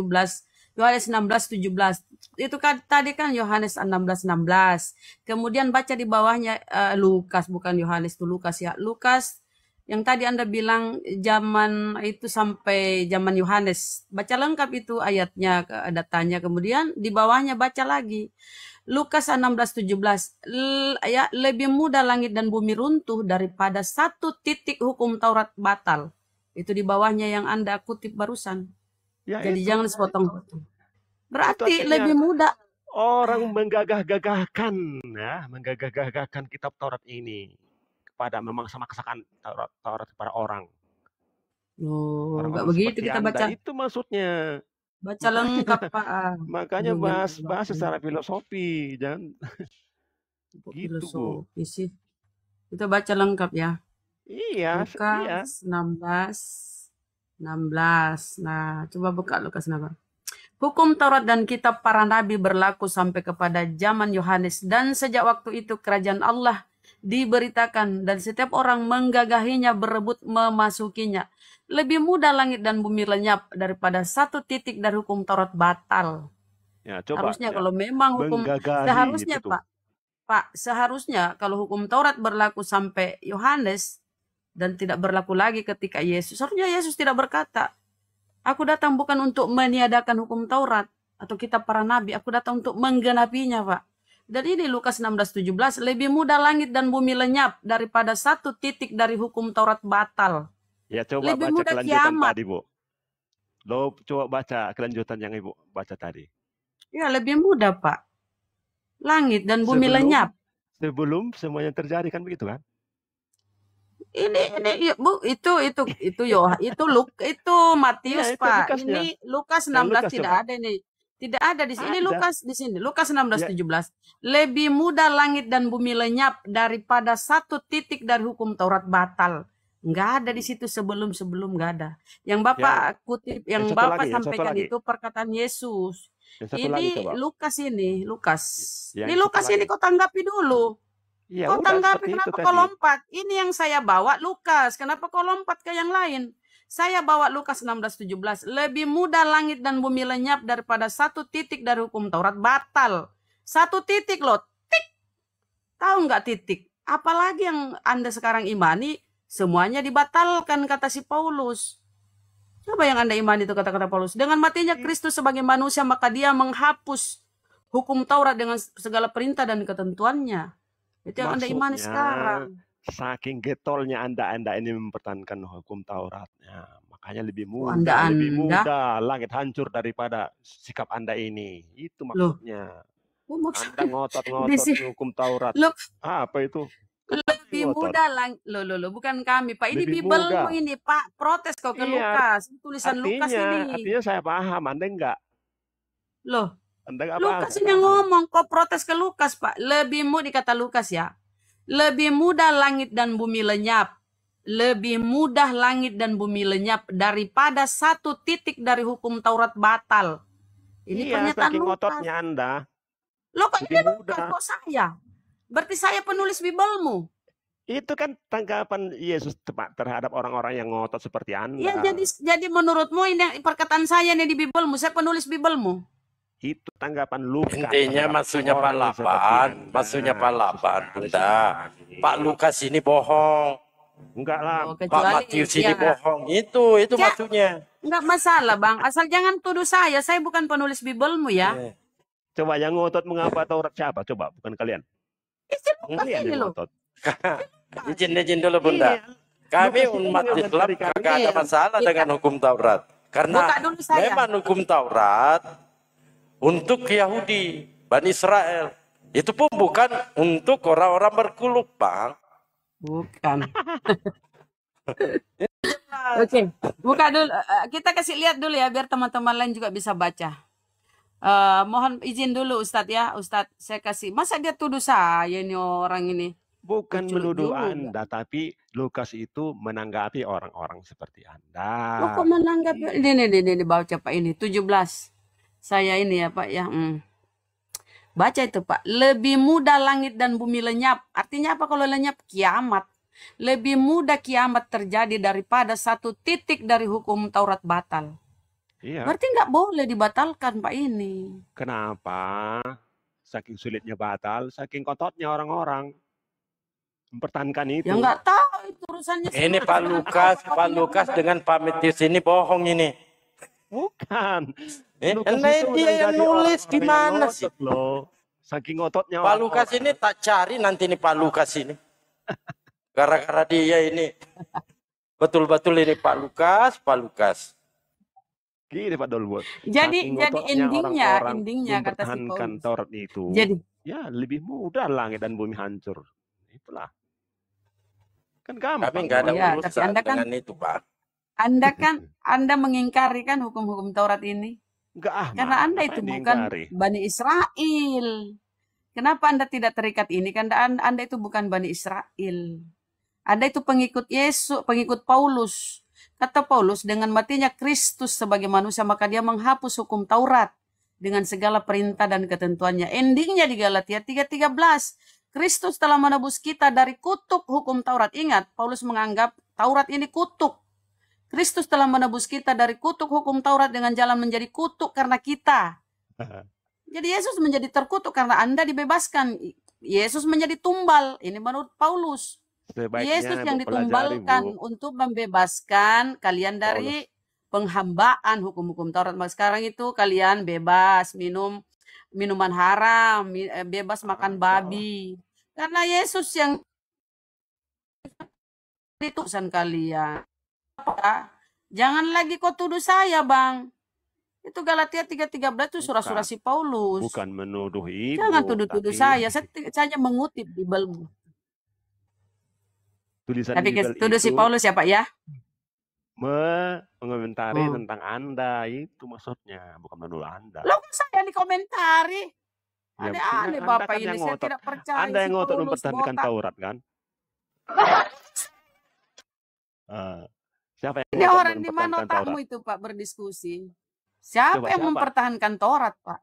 Yohanes 16, 17. Itu kan tadi kan Yohanes 16, 16. Kemudian baca di bawahnya Lukas, bukan Yohanes itu Lukas ya. Lukas yang tadi Anda bilang zaman itu sampai zaman Yohanes. Baca lengkap itu ayatnya, datanya. Kemudian di bawahnya baca lagi. Lukas 16, 17. Ya, lebih mudah langit dan bumi runtuh daripada satu titik hukum Taurat batal. Itu di bawahnya yang Anda kutip barusan.
Ya,
jadi
itu.
jangan sepotong-potong. Berarti lebih mudah.
Orang menggagah-gagahkan ya, menggagah-gagahkan kitab Taurat ini kepada memaksa-maksakan Taurat kepada orang.
Loh, enggak begitu kita baca.
Itu maksudnya.
Baca lengkap, Pak.
Makanya bahas secara filosofi, jangan gitu, Bu.
Filosofi sih. Kita baca lengkap ya.
Iya,
Lukas 16. Nah, coba buka Lukas 16. Hukum Taurat dan kitab para nabi berlaku sampai kepada zaman Yohanes, dan sejak waktu itu kerajaan Allah diberitakan dan setiap orang menggagahinya, berebut memasukinya. Lebih mudah langit dan bumi lenyap daripada satu titik dari hukum Taurat batal.
Ya, coba,
harusnya kalau memang hukum seharusnya gitu, Pak, seharusnya kalau hukum Taurat berlaku sampai Yohanes dan tidak berlaku lagi ketika Yesus. Seharusnya Yesus tidak berkata, aku datang bukan untuk meniadakan hukum Taurat atau kitab para nabi, aku datang untuk menggenapinya, Pak. Dan ini Lukas 16:17, lebih mudah langit dan bumi lenyap daripada satu titik dari hukum Taurat batal.
Ya, coba
lebih
baca kelanjutan
kiamat.
tadi, Bu. Lo coba baca kelanjutan yang Ibu baca tadi.
Ya, lebih mudah, Pak. Langit dan bumi lenyap.
Sebelum semuanya terjadi kan begitu kan?
Ini ya, Bu, itu Matius, ya, Pak. Ini Lukas 16 tidak ada ini. Tidak ada di sini. Ini Lukas di sini. Lukas 16:17. Lebih mudah langit dan bumi lenyap daripada satu titik dari hukum Taurat batal. Enggak ada di situ sebelum nggak ada. Yang Bapak kutip, yang Bapak sampaikan itu perkataan Yesus. Ini Lukas ini, Lukas. Ini Lukas ini kau tanggapi dulu.
Ya,
kau tanggapi, kenapa kau lompat? Ini yang saya bawa Lukas. Kenapa kau lompat ke yang lain? Saya bawa Lukas 16:17. Lebih mudah langit dan bumi lenyap daripada satu titik dari hukum Taurat batal. Satu titik loh. Tik. Tahu nggak titik? Apalagi yang Anda sekarang imani, semuanya dibatalkan, kata si Paulus. Coba yang Anda imani itu kata-kata Paulus. Dengan matinya Kristus sebagai manusia, maka dia menghapus hukum Taurat dengan segala perintah dan ketentuannya. Itu yang Anda imani sekarang.
Saking getolnya Anda ini mempertahankan hukum Taurat. Ya, makanya lebih mudah, langit hancur daripada sikap Anda ini. Itu maksudnya. Anda ngotot-ngotot hukum Taurat. Apa itu?
Lebih mudah bukan kami, Pak. Ini Bibelmu ini, Pak. Protes kau ke Lukas. Tulisan Lukas ini.
Artinya saya paham, Anda enggak.
Loh,
Anda enggak
Lukas ini ngomong, kau protes ke Lukas, Pak. Lebih mudah, dikata Lukas ya. Lebih mudah langit dan bumi lenyap. Lebih mudah langit dan bumi lenyap daripada satu titik dari hukum Taurat batal. Ini pernyataan Lukas.
Ngototnya Anda.
Loh, kok ini Lukas, kok saya? Berarti saya penulis Bibelmu.
Itu kan tanggapan Yesus terhadap orang-orang yang ngotot seperti Anda.
Ya, jadi menurutmu ini perkataan saya nih di Bibelmu, saya penulis Bibelmu.
Itu tanggapan Lukas.
Intinya maksudnya Pak Laban, Pak Lukas ini bohong.
Enggak lah.
Pak Matius ini bohong. Itu maksudnya.
Enggak masalah, Bang. Asal jangan tuduh saya bukan penulis Bibelmu ya.
Coba yang ngotot mengapa Taurat siapa? Coba, bukan kalian.
Ini loh.
Izin dulu, Bunda. Kami umat Islam kagak ada masalah dengan hukum Taurat. Karena memang hukum Taurat untuk Yahudi, Bani Israel. Itu pun bukan untuk orang-orang berkuluk, Bang.
Bukan. Oke, buka dulu. Kita kasih lihat dulu ya, biar teman-teman lain juga bisa baca. Mohon izin dulu Ustadz ya, Ustadz saya kasih. Masa dia tuduh saya ini orang ini?
Bukan
Lucu
menuduh
juga.
Anda, tapi Lukas itu menanggapi orang-orang seperti Anda.
Loh, kok menanggapi? Ini baca Pak ini 17. Saya ini ya Pak ya. Baca itu Pak. Lebih mudah langit dan bumi lenyap. Artinya apa kalau lenyap? Kiamat. Lebih mudah kiamat terjadi daripada satu titik dari hukum Taurat batal.
Iya.
Berarti nggak boleh dibatalkan Pak ini.
Kenapa? Saking sulitnya batal, saking kototnya orang-orang mempertahankan itu.
Ya nggak tahu itu urusannya.
Ini Pak Lukas dengan Pak Metius ini bohong ini.
Bukan.
Dia yang nulis gimana sih?
Loh. Saking ototnya
Pak Lukas ini tak cari nanti nih Pak Lukas ini. Gara-gara dia ini. Betul-betul ini Pak Lukas.
Gini Pak Dolbot.
Jadi endingnya kata si Paulus.
Taurat itu.
Jadi
ya lebih mudah langit dan bumi hancur. Itulah. Kan gampang.
Kami nggak ada urusan
tapi Anda kan,
dengan itu Pak.
Anda mengingkari kan hukum-hukum Taurat ini?
Enggak,
karena Anda itu bukan Bani Israel. Kenapa Anda tidak terikat ini? Karena Anda itu bukan Bani Israel. Anda itu pengikut Yesus, pengikut Paulus. Kata Paulus, dengan matinya Kristus sebagai manusia, maka dia menghapus hukum Taurat dengan segala perintah dan ketentuannya. Endingnya di Galatia 3:13. Kristus telah menebus kita dari kutuk hukum Taurat. Ingat, Paulus menganggap Taurat ini kutuk. Kristus telah menebus kita dari kutuk hukum Taurat dengan jalan menjadi kutuk karena kita. Jadi Yesus menjadi terkutuk karena Anda dibebaskan. Yesus menjadi tumbal. Ini menurut Paulus. Yesus yang ditumbalkan untuk membebaskan kalian dari penghambaan hukum-hukum Taurat. Sekarang itu kalian bebas minum minuman haram, bebas makan babi. Karena Yesus yang ditusan kalian. Jangan lagi kau tuduh saya, Bang. Itu Galatia 3:13 itu surah-surah si Paulus.
Bukan menuduh ibu.
Jangan tuduh-tuduh saya. Saya mengutip Bible. Tapi tuduh si Paulus ya Pak ya?
Mengomentari tentang Anda, itu maksudnya, bukan menuduh Anda.
Loh, saya dikomentari. Aneh-aneh Bapak
kan
ini, saya tidak percaya.
Anda yang ngotot mempertahankan Taurat kan? Siapa yang
ini orang di mana otakmu itu Pak berdiskusi? Siapa yang mempertahankan Taurat Pak?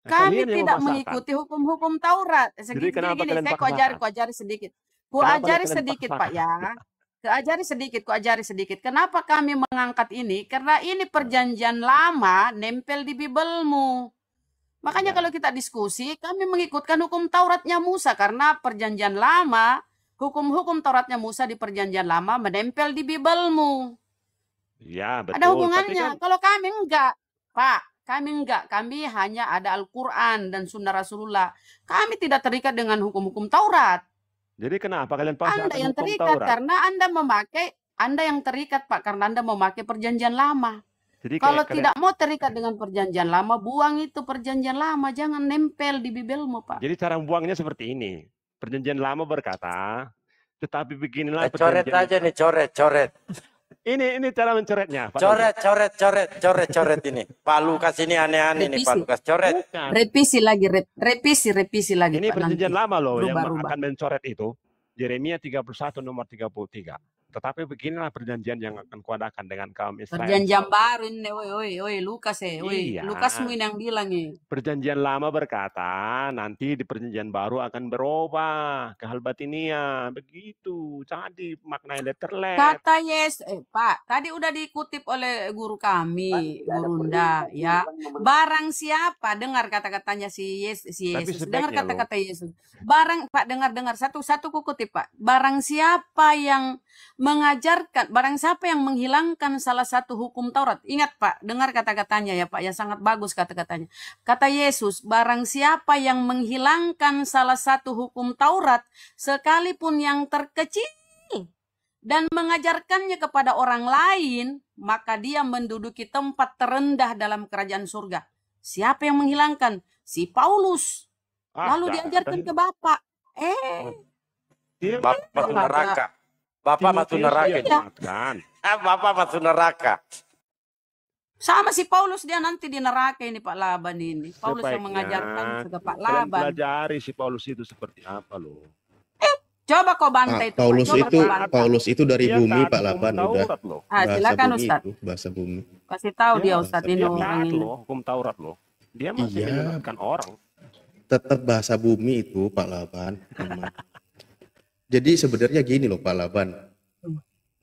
Kami tidak mengikuti hukum-hukum Taurat. Segini, saya ku ajari sedikit. Ku ajari sedikit Pak ya. Ku ajari sedikit. Kenapa kami mengangkat ini? Karena ini perjanjian lama nempel di Biblemu. Makanya kalau kita diskusi, kami mengikutkan hukum Tauratnya Musa. Karena perjanjian lama, hukum-hukum Tauratnya Musa di perjanjian lama menempel di Biblemu.
Ya, betul.
Ada hubungannya. Kalau kami enggak, Pak. Kami enggak. Kami hanya ada Al-Quran dan Sunnah Rasulullah. Kami tidak terikat dengan hukum-hukum Taurat.
Jadi kenapa kalian paksa
Anda yang terikat karena Anda yang terikat Pak karena Anda memakai perjanjian lama. Jadi kalau tidak mau terikat dengan perjanjian lama, buang itu perjanjian lama, jangan nempel di Bibelmu Pak.
Jadi cara buangnya seperti ini. Perjanjian lama berkata, tetapi beginilah
coret aja nih, coret.
Ini cara mencoretnya. Pak
Coret ini. Pak Lukas ini aneh-aneh nih Pak Lukas, coret.
Revisi lagi.
Ini
Pak,
perjanjian
nanti.
lama loh
Rubah.
yang akan mencoret itu. Yeremia 31 nomor 33. Tetapi beginilah perjanjian yang akan kuadakan dengan kaum Israel.
Perjanjian baru ini, woi, Lukas
Iya.
Lukasmu ini yang bilang nih.
Perjanjian lama berkata, nanti di perjanjian baru akan berubah ke hal batinia. Begitu. Jadi maknanya letterlet.
Kata Pak, tadi udah dikutip oleh guru kami, Gurunda, ya. Barang siapa, dengar kata-katanya si Yesus. Dengar kata-kata Yesus. Pak, dengar. Satu kutip, Pak. Barang siapa yang mengajarkan, barang siapa yang menghilangkan salah satu hukum Taurat. Ingat Pak, dengar kata-katanya ya Pak, yang sangat bagus kata-katanya. Kata Yesus, barang siapa yang menghilangkan salah satu hukum Taurat, sekalipun yang terkecil, dan mengajarkannya kepada orang lain, maka dia menduduki tempat terendah dalam kerajaan surga. Siapa yang menghilangkan? Si Paulus. Lalu diajarkan ke Bapak.
Bapak neraka. Bapak masuk neraka.
Iya.
Bapak masuk neraka.
Sama si Paulus, dia nanti di neraka ini Pak Laban ini. Paulus yang mengajarkan juga Pak
Kalian
Laban.
pelajari si Paulus itu seperti apa loh.
Coba kau bantai itu.
Paulus itu dari bumi Pak Laban udah.
Silakan Ustaz.
Bahasa bumi.
Kasih tahu dia Ustaz ini orang ini.
Hukum Taurat loh. Dia masih menyesatkan orang.
Tetap bahasa bumi itu Pak Laban. Jadi sebenarnya gini loh Pak Laban.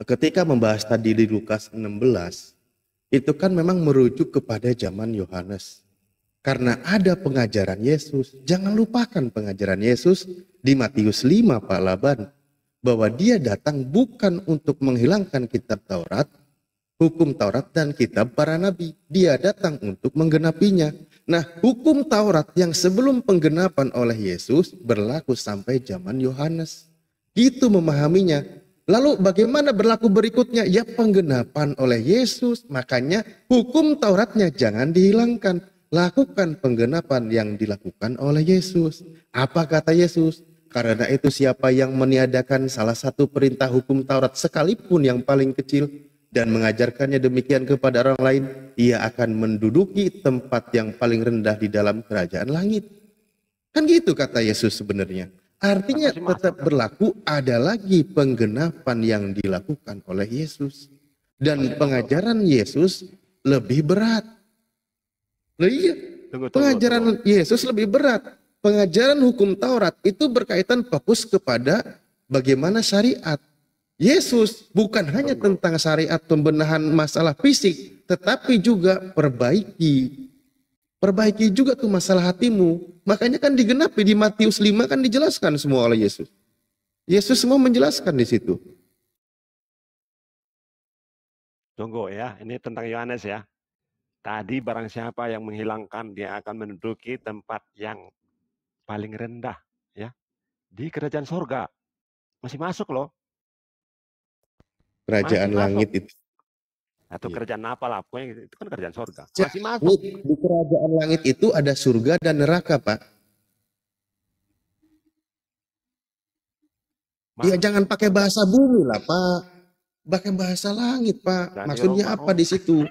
Ketika membahas tadi di Lukas 16, itu kan memang merujuk kepada zaman Yohanes. Karena ada pengajaran Yesus. Jangan lupakan pengajaran Yesus di Matius 5 Pak Laban. Bahwa dia datang bukan untuk menghilangkan kitab Taurat, hukum Taurat dan kitab para nabi. Dia datang untuk menggenapinya. Nah, hukum Taurat yang sebelum penggenapan oleh Yesus berlaku sampai zaman Yohanes. Gitu memahaminya. Lalu bagaimana berlaku berikutnya? Ya penggenapan oleh Yesus. Makanya hukum Tauratnya jangan dihilangkan. Lakukan penggenapan yang dilakukan oleh Yesus. Apa kata Yesus? Karena itu siapa yang meniadakan salah satu perintah hukum Taurat sekalipun yang paling kecil dan mengajarkannya demikian kepada orang lain, ia akan menduduki tempat yang paling rendah di dalam kerajaan langit. Kan gitu kata Yesus sebenarnya. Artinya tetap berlaku, ada lagi penggenapan yang dilakukan oleh Yesus. Dan pengajaran Yesus lebih berat. Iya, pengajaran Yesus lebih berat. Pengajaran hukum Taurat itu berkaitan fokus kepada bagaimana syariat. Yesus bukan hanya tentang syariat pembenahan masalah fisik, tetapi juga perbaiki juga tuh masalah hatimu. Makanya kan digenapi di Matius 5 kan dijelaskan semua oleh Yesus. Yesus semua menjelaskan di situ.
Tunggu ya, ini tentang Yohanes ya. Tadi barang siapa yang menghilangkan, dia akan menduduki tempat yang paling rendah ya di kerajaan sorga. Masih masuk loh.
Kerajaan langit itu.
Atau kerajaan apa lah, pokoknya itu kan kerajaan sorga.
Masih masuk. Di kerajaan langit itu ada surga dan neraka, Pak. Ya jangan pakai bahasa bumi lah, Pak. Pakai bahasa langit, Pak. Maksudnya apa di situ?